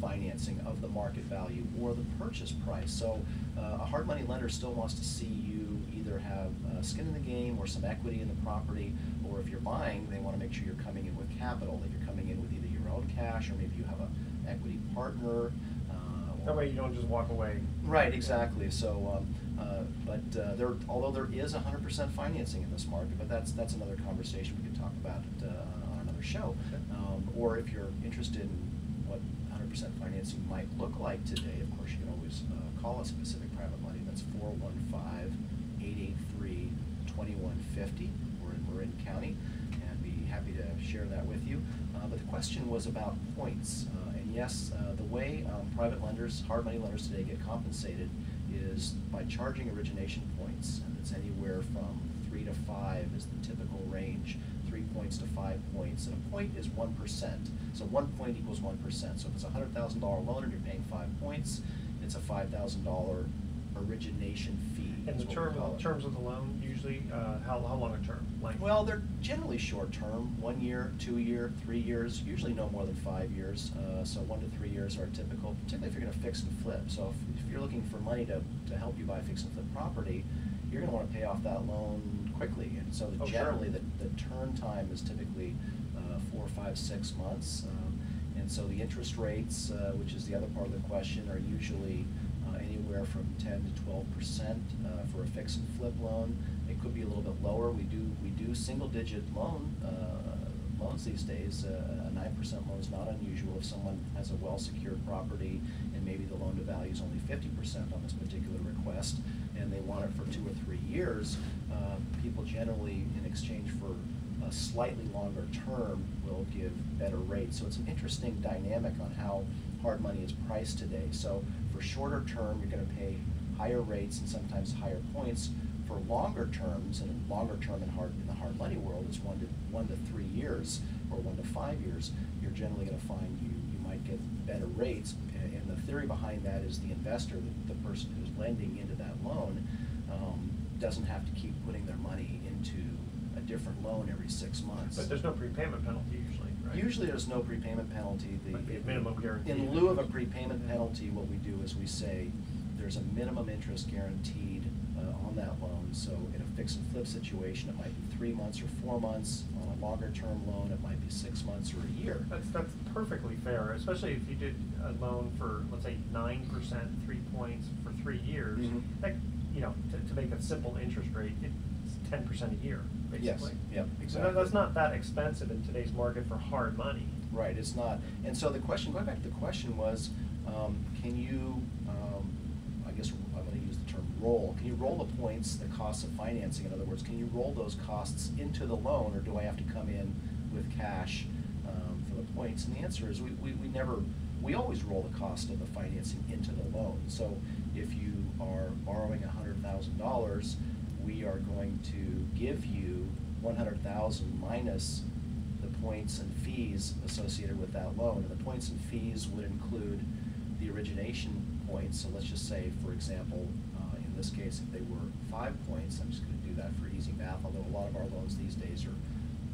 Financing of the market value or the purchase price. So a hard money lender still wants to see you either have skin in the game or some equity in the property, or if you're buying, they want to make sure you're coming in with capital, that you're coming in with either your own cash or maybe you have an equity partner. That way you don't just walk away. Right, exactly. So, although there is 100% financing in this market, but that's another conversation we could talk about on another show. Or if you're interested in what 100% financing might look like today, of course, you can always call us Pacific Private Money. That's 415-883-2150. We're in Marin County, and be happy to share that with you. But the question was about points. And yes, the way private lenders, hard money lenders today get compensated is by charging origination points. And it's anywhere from 3 to 5 is the typical range. 3 points to 5 points, and a point is 1%. So 1 point equals 1%. So if it's a $100,000 loan and you're paying 5 points, it's a $5,000 origination fee. And is the what we call it. terms of the loan, usually, how long a term? Length? Well, they're generally short term, 1 year, 2 year, 3 years, usually no more than 5 years. So 1 to 3 years are typical, particularly if you're gonna fix and flip. So if you're looking for money to help you buy fix and flip property, you're gonna wanna pay off that loan quickly. And so Oh, generally, sure. the turn time is typically 4, 5, 6 months. And so the interest rates, which is the other part of the question, are usually anywhere from 10 to 12% for a fix and flip loan. It could be a little bit lower. We do single digit loans these days. A 9% loan is not unusual if someone has a well secured property and maybe the loan to value is only 50% on this particular request, and they want it for 2 or 3 years. People generally, in exchange for a slightly longer term, will give better rates. So it's an interesting dynamic on how hard money is priced today. So for shorter term, you're going to pay higher rates and sometimes higher points. For longer terms, and longer term in the hard money world is 1 to 3 years or 1 to 5 years, you're generally going to find you might get better rates. And the theory behind that is the investor, the person who's lending into that loan, doesn't have to keep putting their money into a different loan every 6 months. But there's no prepayment penalty usually, right? Usually there's no prepayment penalty. Like the minimum guarantee. In lieu of a prepayment penalty, what we do is we say there's a minimum interest guaranteed on that loan. So in a fix and flip situation, it might be 3 months or 4 months. On a longer term loan, it might be 6 months or a year. That's perfectly fair, especially if you did a loan for, let's say, 9%, 3 points for 3 years. Mhm. That, to make a simple interest rate, it's 10% a year, basically. Yep, So exactly. that's not that expensive in today's market for hard money. Right, it's not. And so the question, going back to the question was, can you, I guess I'm going to use the term roll, can you roll the points, the costs of financing? In other words, can you roll those costs into the loan, or do I have to come in with cash for the points? And the answer is we always roll the cost of the financing into the loan. So if you are borrowing $100,000, we are going to give you $100,000 minus the points and fees associated with that loan. And the points and fees would include the origination points. So let's just say, for example, in this case, if they were 5 points, I'm just going to do that for easy math, although a lot of our loans these days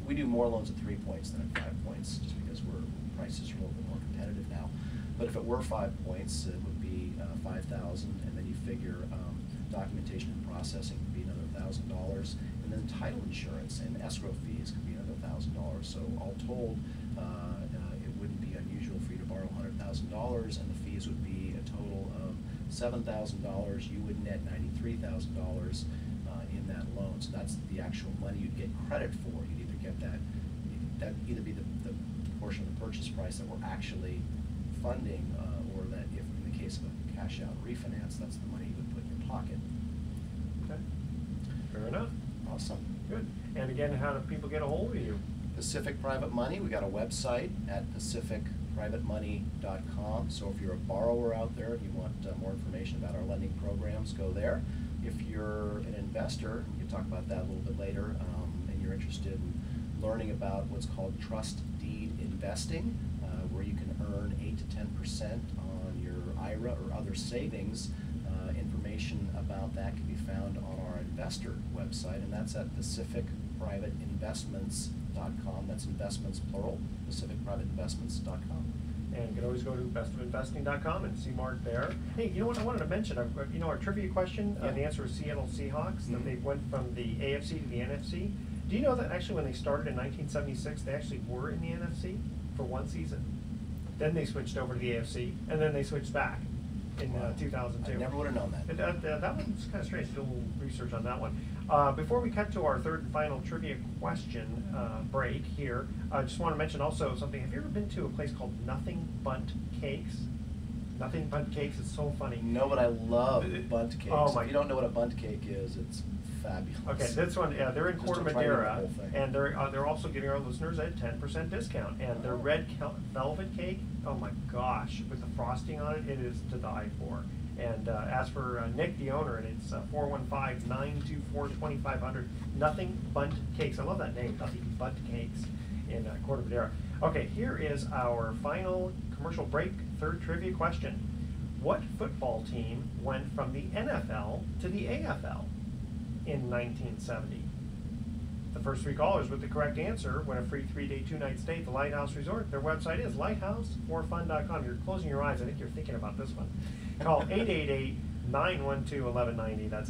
we do more loans at 3 points than at 5 points, just because prices are a little bit more competitive now. But if it were 5 points, it would be $5,000, and then you figure documentation and processing would be another $1,000, and then title insurance and escrow fees could be another $1,000. So all told, it wouldn't be unusual for you to borrow $100,000, and the fees would be a total of $7,000. You would net $93,000 in that loan. So that's the actual money you'd get credit for. You'd either get that either be the portion of the purchase price that we're actually funding, or that if in the case of a cash out refinance, that's the money you would put in your pocket. Okay, fair enough. Awesome. Good. And again, how do people get a hold of you? Pacific Private Money, we got a website at pacificprivatemoney.com. So if you're a borrower out there and you want more information about our lending programs, go there. If you're an investor, we can talk about that a little bit later, and you're interested in learning about what's called trust deed investing, where you can earn 8 to 10% on your IRA or other savings. Information about that can be found on our investor website, and that's at pacificprivateinvestments.com. That's investments plural, pacificprivateinvestments.com. And you can always go to bestofinvesting.com and see Mark there. Hey, you know what I wanted to mention? Our trivia question, Yeah. the answer was Seattle Seahawks, that Mhm. they went from the AFC to the NFC. Do you know that actually when they started in 1976, they actually were in the NFC for one season? Then they switched over to the AFC, and then they switched back in Wow. 2002. I never would have known that. That one's kind of strange. Do a little research on that one. Before we cut to our third and final trivia question break here, I just want to mention also something. Have you ever been to a place called Nothing Bundt Cakes? Nothing Bundt Cakes is so funny. No, but I love bunt cakes. Oh my! If you don't know what a bunt cake is, it's fabulous. Okay, this one, yeah, they're in Just Corte to try to get the Madera, whole thing. and they're also giving our listeners a 10% discount. And their red velvet cake, oh my gosh, with the frosting on it, it is to die for. And as for Nick, the owner, and it's 415-924-2500. Nothing Bundt Cakes. I love that name, Nothing Bundt Cakes in Corte Madera. Okay, here is our final commercial break, third trivia question. What football team went from the NFL to the AFL in 1970? The first 3 callers with the correct answer win a free 3-day, 2-night stay at the Lighthouse Resort. Their website is lighthouseforfun.com. You're closing your eyes. I think you're thinking about this one. Call 888-912-1190. That's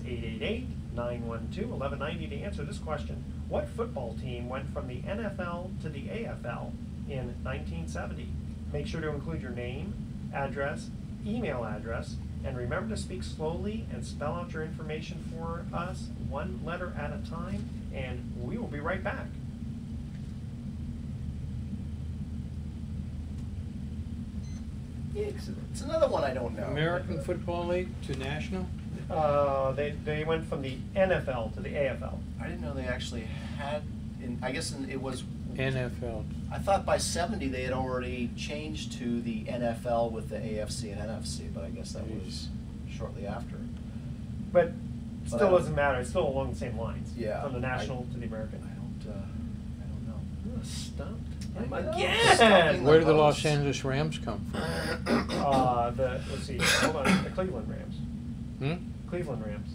888-912-1190 to answer this question. What football team went from the NFL to the AFL in 1970? Make sure to include your name, address, email address, and remember to speak slowly and spell out your information for us 1 letter at a time, and we will be right back. It's another one I don't know. American Football League to National? They went from the NFL to the AFL. I didn't know they actually had, it was. NFL. I thought by 70 they had already changed to the NFL with the AFC and NFC, but I guess that was shortly after. But still doesn't matter. It's still along the same lines. Yeah. From the national to the American. I don't know. You're stumped. I know. Again. Stumping Where do the most. Los Angeles Rams come from? Let's see. Hold on. The Cleveland Rams. Cleveland Rams.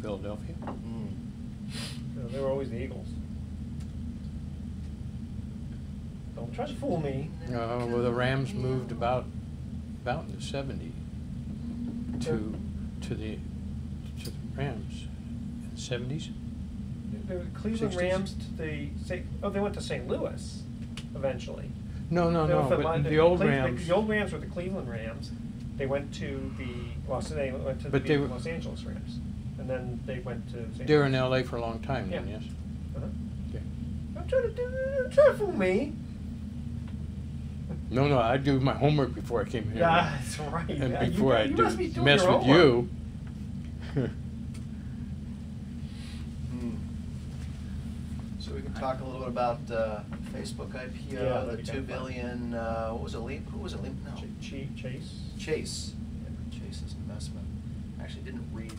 Philadelphia? No, they were always the Eagles. Don't try to fool me. Well, the Rams moved about in the 70s to the Rams in the 70s. The Cleveland 60s? Rams they went to St. Louis eventually. No. They went But from the old Rams. The old Rams were the Cleveland Rams. They went to the Los Angeles Rams, and then they went to St. They were in Louis. LA for a long time then, Yeah. yes? Uh-huh. Okay. Don't try to fool me. No, I do my homework before I came here. Yeah, that's right. And Yeah, before I you do must be doing mess your with homework. you. So we can talk a little bit about Facebook IPO, Yeah, the that'd be $2 kinda billion. What was it? Leap? Who was it? Leap? No. Chase. Chase. Yeah, Chase's investment. Actually, didn't read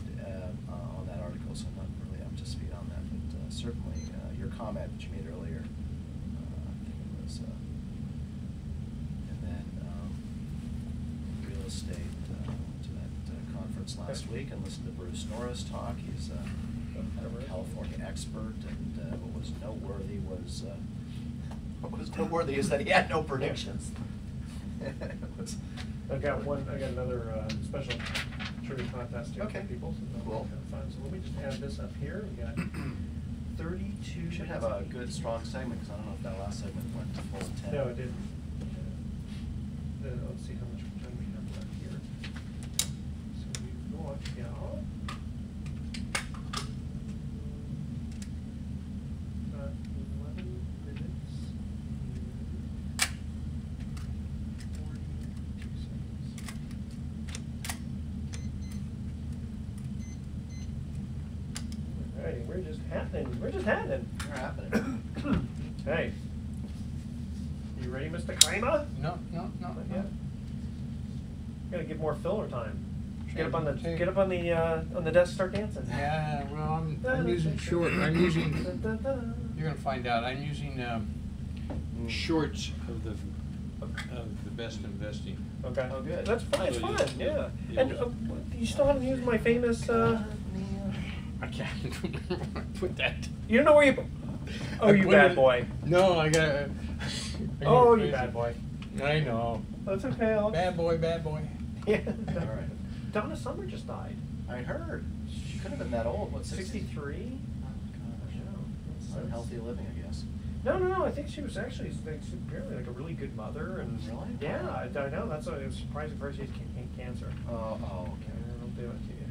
on that article, so I'm not really up to speed on that. But certainly, your comment that you made earlier, I think it was, and then real estate. Went to that conference last week and listened to Bruce Norris talk. He's a California expert, and what was noteworthy is that he had no predictions. I got another special trivia contest here Okay. for people. So that'll be Cool. kind of fun. So let me just add this up here. We got 32. We should have a good, strong segment, because I don't know if that last segment went to full 10. No, it didn't. Let's see how much time we have left here. So we've got, about 11 minutes and 42 seconds. Alrighty, we're just happening. They're happening. Hey, you ready, Mr. Kramer? No. Not yet. Gotta give more filler time. Get up on Okay. the desk, start dancing. Yeah, well, I'm using short. You're gonna find out. I'm using shorts of the best investing. Okay. Oh, good. That's fine. It's So fun. you- Yeah. you- And you still haven't used my famous. I can't remember where I put that. You don't know where you. Oh, I you put bad it- boy. No, I got. Oh, you bad boy. I know. That's okay. Bad boy. Yeah. All right. Donna Summer just died. I heard. She couldn't have been that old. What, 60? 63. Oh, gosh. Unhealthy living, I guess. No. I think she was actually apparently like a really good mother, and Really? yeah, I know. That's it was surprising for her. She has cancer. Oh, Yeah, okay. I'll do it to you.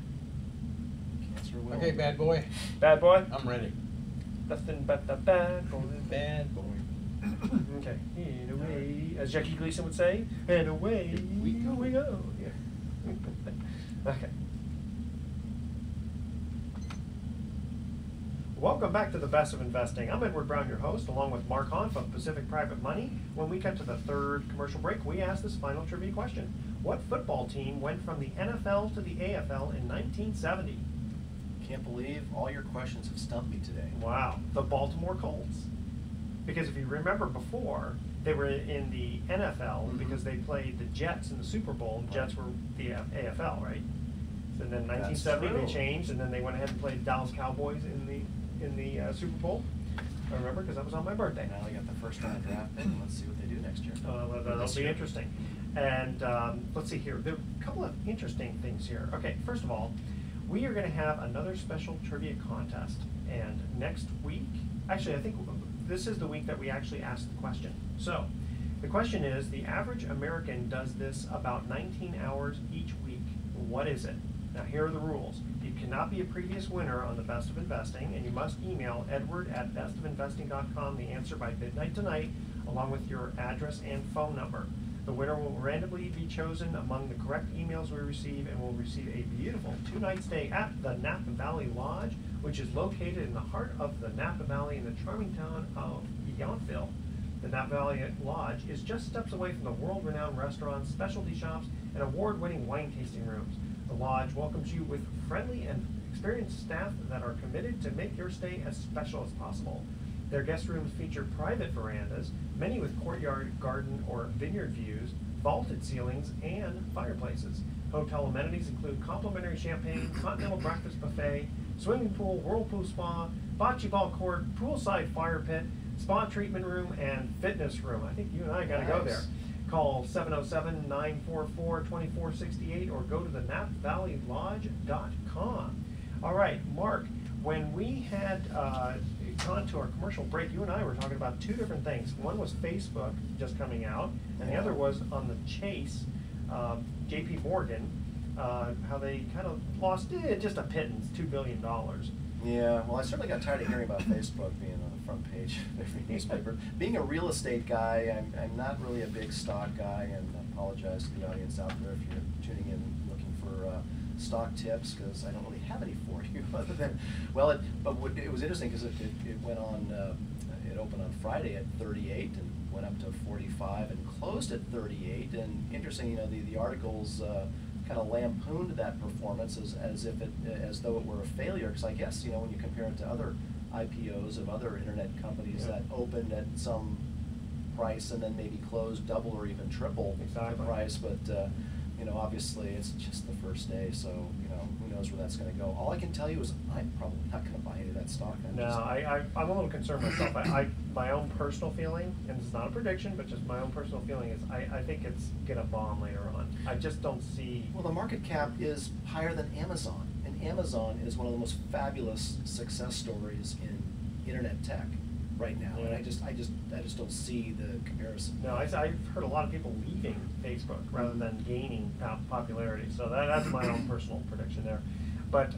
Cancer will. Okay, bad boy. Bad boy. I'm ready. Nothing but the bad boy. Bad boy. Okay. And away, as Jackie Gleason would say, and away We go. Yeah. Okay. Welcome back to the Best of Investing. I'm Edward Brown, your host, along with Mark Hahn from Pacific Private Money. When we cut to the third commercial break, we ask this final trivia question. What football team went from the NFL to the AFL in 1970? Can't believe all your questions have stumped me today. Wow, the Baltimore Colts. Because if you remember before, They were in the NFL because they played the Jets in the Super Bowl. And Jets were the AFL, right? So then in 1970 they true. changed, and then they went ahead and played the Dallas Cowboys in the Super Bowl. I remember because that was on my birthday. Now they got the first round draft pick. Let's see what they do next year. That'll be interesting. And let's see here. There are a couple of interesting things here. Okay, first of all, we are going to have another special trivia contest. And next week, actually, I think this is the week that we actually asked the question. So the question is, the average American does this about 19 hours each week. What is it? Now, here are the rules. You cannot be a previous winner on the Best of Investing, and you must email edward@bestofinvesting.com the answer by midnight tonight, along with your address and phone number. The winner will randomly be chosen among the correct emails we receive and will receive a beautiful 2-night stay at the Napa Valley Lodge, which is located in the heart of the Napa Valley in the charming town of Yountville. The Napa Valley Lodge is just steps away from the world-renowned restaurants, specialty shops, and award-winning wine tasting rooms. The Lodge welcomes you with friendly and experienced staff that are committed to make your stay as special as possible. Their guest rooms feature private verandas, many with courtyard, garden, or vineyard views, vaulted ceilings, and fireplaces. Hotel amenities include complimentary champagne, continental breakfast buffet, swimming pool, whirlpool spa, bocce ball court, poolside fire pit, spa treatment room, and fitness room. I think you and I got to go there. Call 707-944-2468 or go to the NapValleyLodge.com. All right, Mark, when we had gone to our commercial break, you and I were talking about two different things. One was Facebook just coming out, and the other was on the Chase, JP Morgan, how they kind of lost just a pittance, $2 billion. Yeah, well, I certainly got tired of hearing about Facebook being on the front page of every newspaper. Being a real estate guy, I'm not really a big stock guy, and I apologize to the audience out there if you're tuning in looking for stock tips, because I don't really have any for you other than, well, it was interesting because it went on, it opened on Friday at 38 and went up to 45 and closed at 38, and interesting, you know, the articles kind of lampooned that performance as though it were a failure, because I guess, you know, when you compare it to other IPOs of other internet companies that opened at some price and then maybe closed double or even triple the price, but you know, obviously it's just the first day, so you know, who knows where that's going to go. All I can tell you is I'm probably not going to buy any of that stock. I'm a little concerned myself. My own personal feeling, and it's not a prediction, but just my own personal feeling is I think it's going to bomb later on. I just don't see. Well, the market cap is higher than Amazon, and Amazon is one of the most fabulous success stories in internet tech right now, and I just don't see the comparison. No, I've heard a lot of people leaving Facebook rather than gaining popularity, so that's my own personal prediction there. But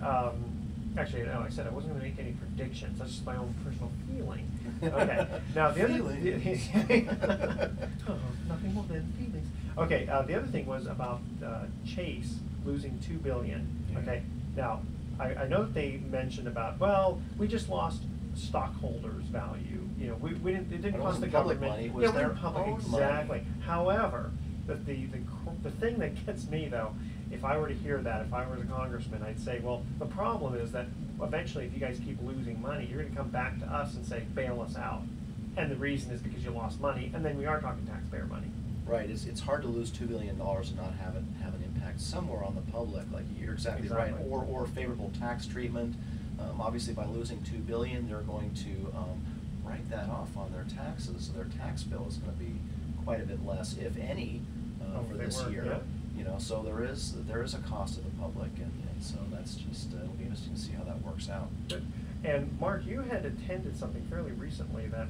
actually, no, I said I wasn't going to make any predictions. That's just my own personal feeling. Okay. Now the other nothing more than feelings. Okay. The other thing was about Chase losing $2 billion. Yeah. Okay. Now I know that they mentioned about, well, we just lost stockholders' value. You know, we didn't. It didn't cost the public government. money. It was their public, own exactly. money. However, the thing that gets me though, if I were to hear that, if I were a congressman, I'd say, well, the problem is that eventually, if you guys keep losing money, you're going to come back to us and say, bail us out. And the reason is because you lost money, and then we are talking taxpayer money. Right. It's hard to lose $2 billion and not have an impact somewhere on the public. Like you're exactly right. Or favorable tax treatment. Obviously, by losing $2 billion, they're going to write that off on their taxes. So their tax bill is going to be quite a bit less, if any, for this year. Yeah. You know, so there is a cost to the public, and so that's just it'll be interesting to see how that works out. Good. And Mark, you had attended something fairly recently that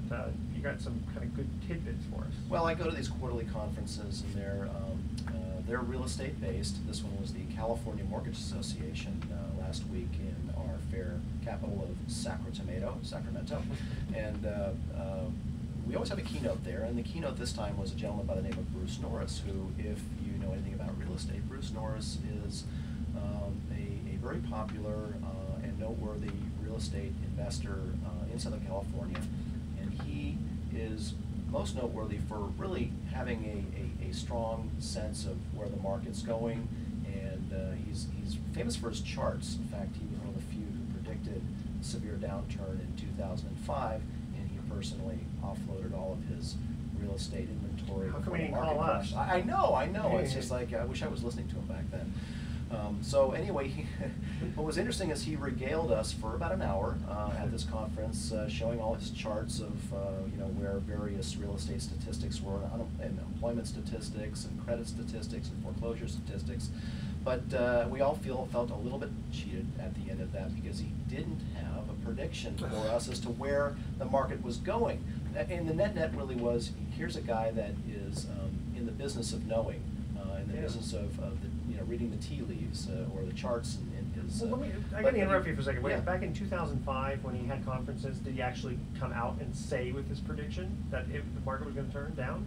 you got some kind of good tidbits for us. Well, I go to these quarterly conferences, and they're real estate based. This one was the California Mortgage Association last week in our fair capital of Sacramento, and we always have a keynote there. And the keynote this time was a gentleman by the name of Bruce Norris, who, if you know anything about real estate, Bruce Norris is a very popular and noteworthy real estate investor in Southern California, and he is most noteworthy for really having a strong sense of where the market's going, and he's famous for his charts. In fact, he was one of the few who predicted a severe downturn in 2005, and he personally offloaded all of his real estate inventory. How come before he the didn't market call us? crashed. I know. It's just like, I wish I was listening to him back then. So anyway, what was interesting is he regaled us for about an hour at this conference, showing all his charts of where various real estate statistics were, and employment statistics, and credit statistics, and foreclosure statistics. But we all felt a little bit cheated at the end of that, because he didn't have a prediction for us as to where the market was going. And the net really was, here's a guy that is in the business of knowing, in the business of reading the tea leaves or the charts in his. Well, I got to interrupt you for a second. Yeah. Back in 2005, when he had conferences, did he actually come out and say with his prediction that the market was going to turn down?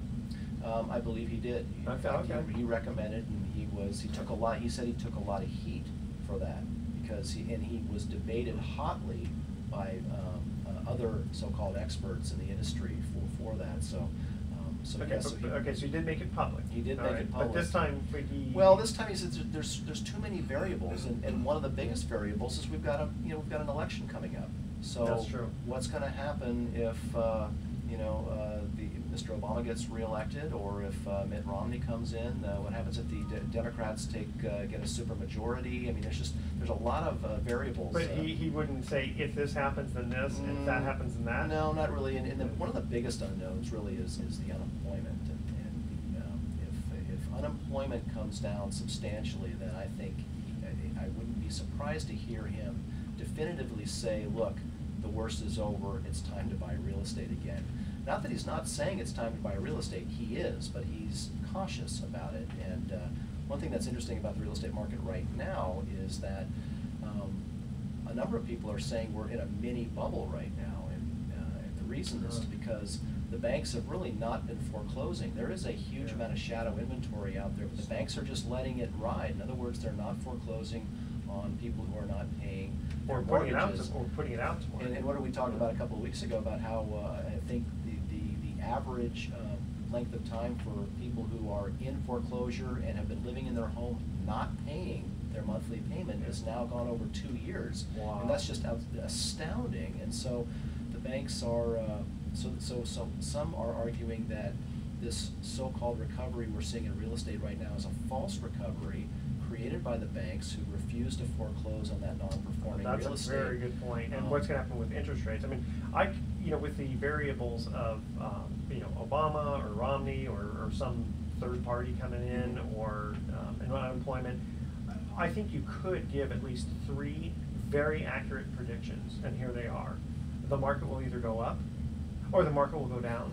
I believe he did. In Okay, fact, okay. he recommended, and he took a lot. He said he took a lot of heat for that, because he was debated hotly by other so-called experts in the industry for that. So Okay, yes, so he did make it public. He did All make right, it public. But this time, Well, this time he said there's too many variables, and one of the biggest variables is we've got an election coming up. So That's true. what's going to happen if Mr. Obama gets reelected, or if Mitt Romney comes in? What happens if the Democrats get a supermajority? I mean, there's a lot of variables. But he wouldn't say, if this happens, then this, if that happens, then that? No, not really. And one of the biggest unknowns really is the unemployment. And if unemployment comes down substantially, then I think I wouldn't be surprised to hear him definitively say, look, the worst is over, it's time to buy real estate again. Not that he's not saying it's time to buy real estate, he is, but he's cautious about it. And one thing that's interesting about the real estate market right now is that a number of people are saying we're in a mini bubble right now. And the reason is because the banks have really not been foreclosing. There is a huge amount of shadow inventory out there, but the banks are just letting it ride. In other words, they're not foreclosing on people who are not paying their mortgages. Putting it out to more. And what did we talk about a couple of weeks ago about how I think the average length of time for people who are in foreclosure and have been living in their home not paying their monthly payment has now gone over 2 years. Wow. And that's just astounding. And so the banks are, so some are arguing that this so-called recovery we're seeing in real estate right now is a false recovery created by the banks who refuse to foreclose on that non-performing real estate. That's a very good point. And what's going to happen with interest rates? I mean, with the variables of, Obama or Romney or some third party coming in, or unemployment, I think you could give at least 3 very accurate predictions, and here they are. The market will either go up, or the market will go down,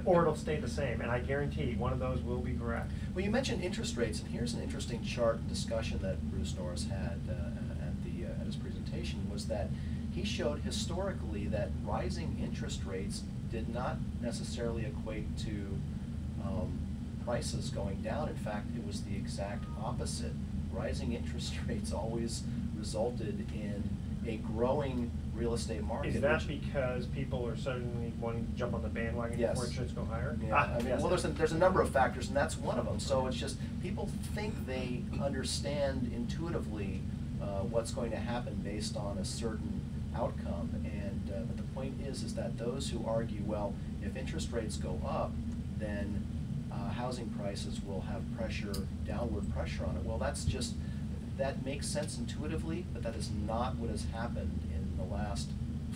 or it'll stay the same, and I guarantee one of those will be correct. Well, you mentioned interest rates, and here's an interesting chart and discussion that Bruce Norris had at his presentation, was that he showed historically that rising interest rates did not necessarily equate to prices going down. In fact, it was the exact opposite. Rising interest rates always resulted in a growing real estate market. Is that because people are suddenly wanting to jump on the bandwagon before interest rates go higher? Yeah, there's a number of factors, and that's one of them. So it's just people think they understand intuitively what's going to happen based on a certain outcome, and but the point is that those who argue, well, if interest rates go up, then housing prices will have downward pressure on it. Well, that makes sense intuitively, but that is not what has happened in the last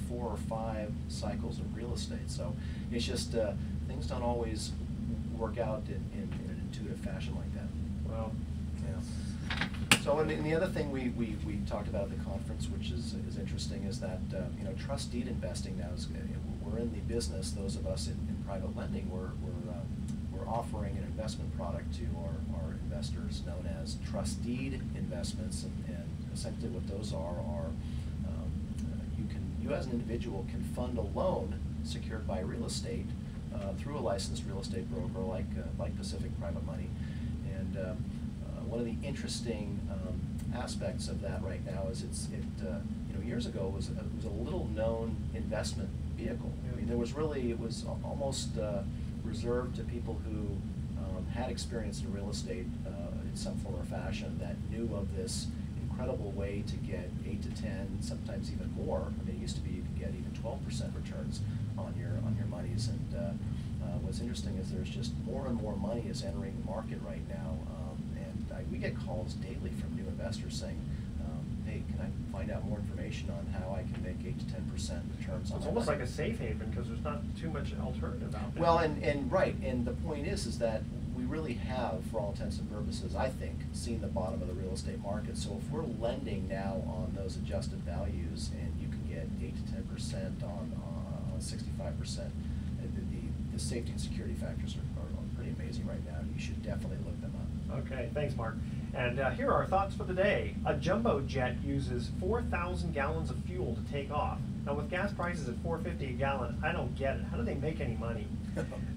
4 or 5 cycles of real estate. So it's just things don't always work out in an intuitive fashion like that. Well, yeah. So and the other thing we talked about at the conference, which is interesting, is that trust deed investing now is we're in the business. Those of us in private lending, we're offering an investment product to our investors known as trust deed investments, and essentially what those are you as an individual can fund a loan secured by real estate through a licensed real estate broker like Pacific Private Money. And one of the interesting aspects of that right now is years ago it was a little known investment vehicle. I mean, it was almost reserved to people who had experience in real estate in some form or fashion, that knew of this incredible way to get 8 to 10, sometimes even more. I mean, it used to be you could get even 12% returns on your monies, and What's interesting is there's just more and more money is entering the market right now, and we get calls daily from new investors saying, hey, can I find out more information on how I can make 8 to 10% returns on It's my almost money? like a safe haven because there's not too much alternative out there. Well, and right, and the point is that we really have, for all intents and purposes, I think, seen the bottom of the real estate market. So if we're lending now on those adjusted values, and you can get 8 to 10% on 65%, the safety and security factors are pretty amazing right now. You should definitely look them up. Okay, thanks, Mark. And here are our thoughts for the day. A jumbo jet uses 4,000 gallons of fuel to take off. Now, with gas prices at $4.50 a gallon, I don't get it. How do they make any money?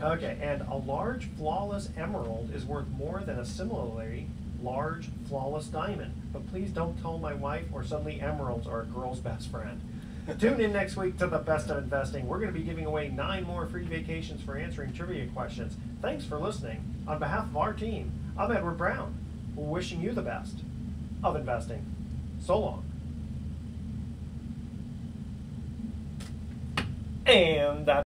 Okay, and a large flawless emerald is worth more than a similarly large flawless diamond. But please don't tell my wife, or suddenly emeralds are a girl's best friend. Tune in next week to the Best of Investing. We're going to be giving away 9 more free vacations for answering trivia questions. Thanks for listening. On behalf of our team, I'm Edward Brown, wishing you the best of investing. So long. And that's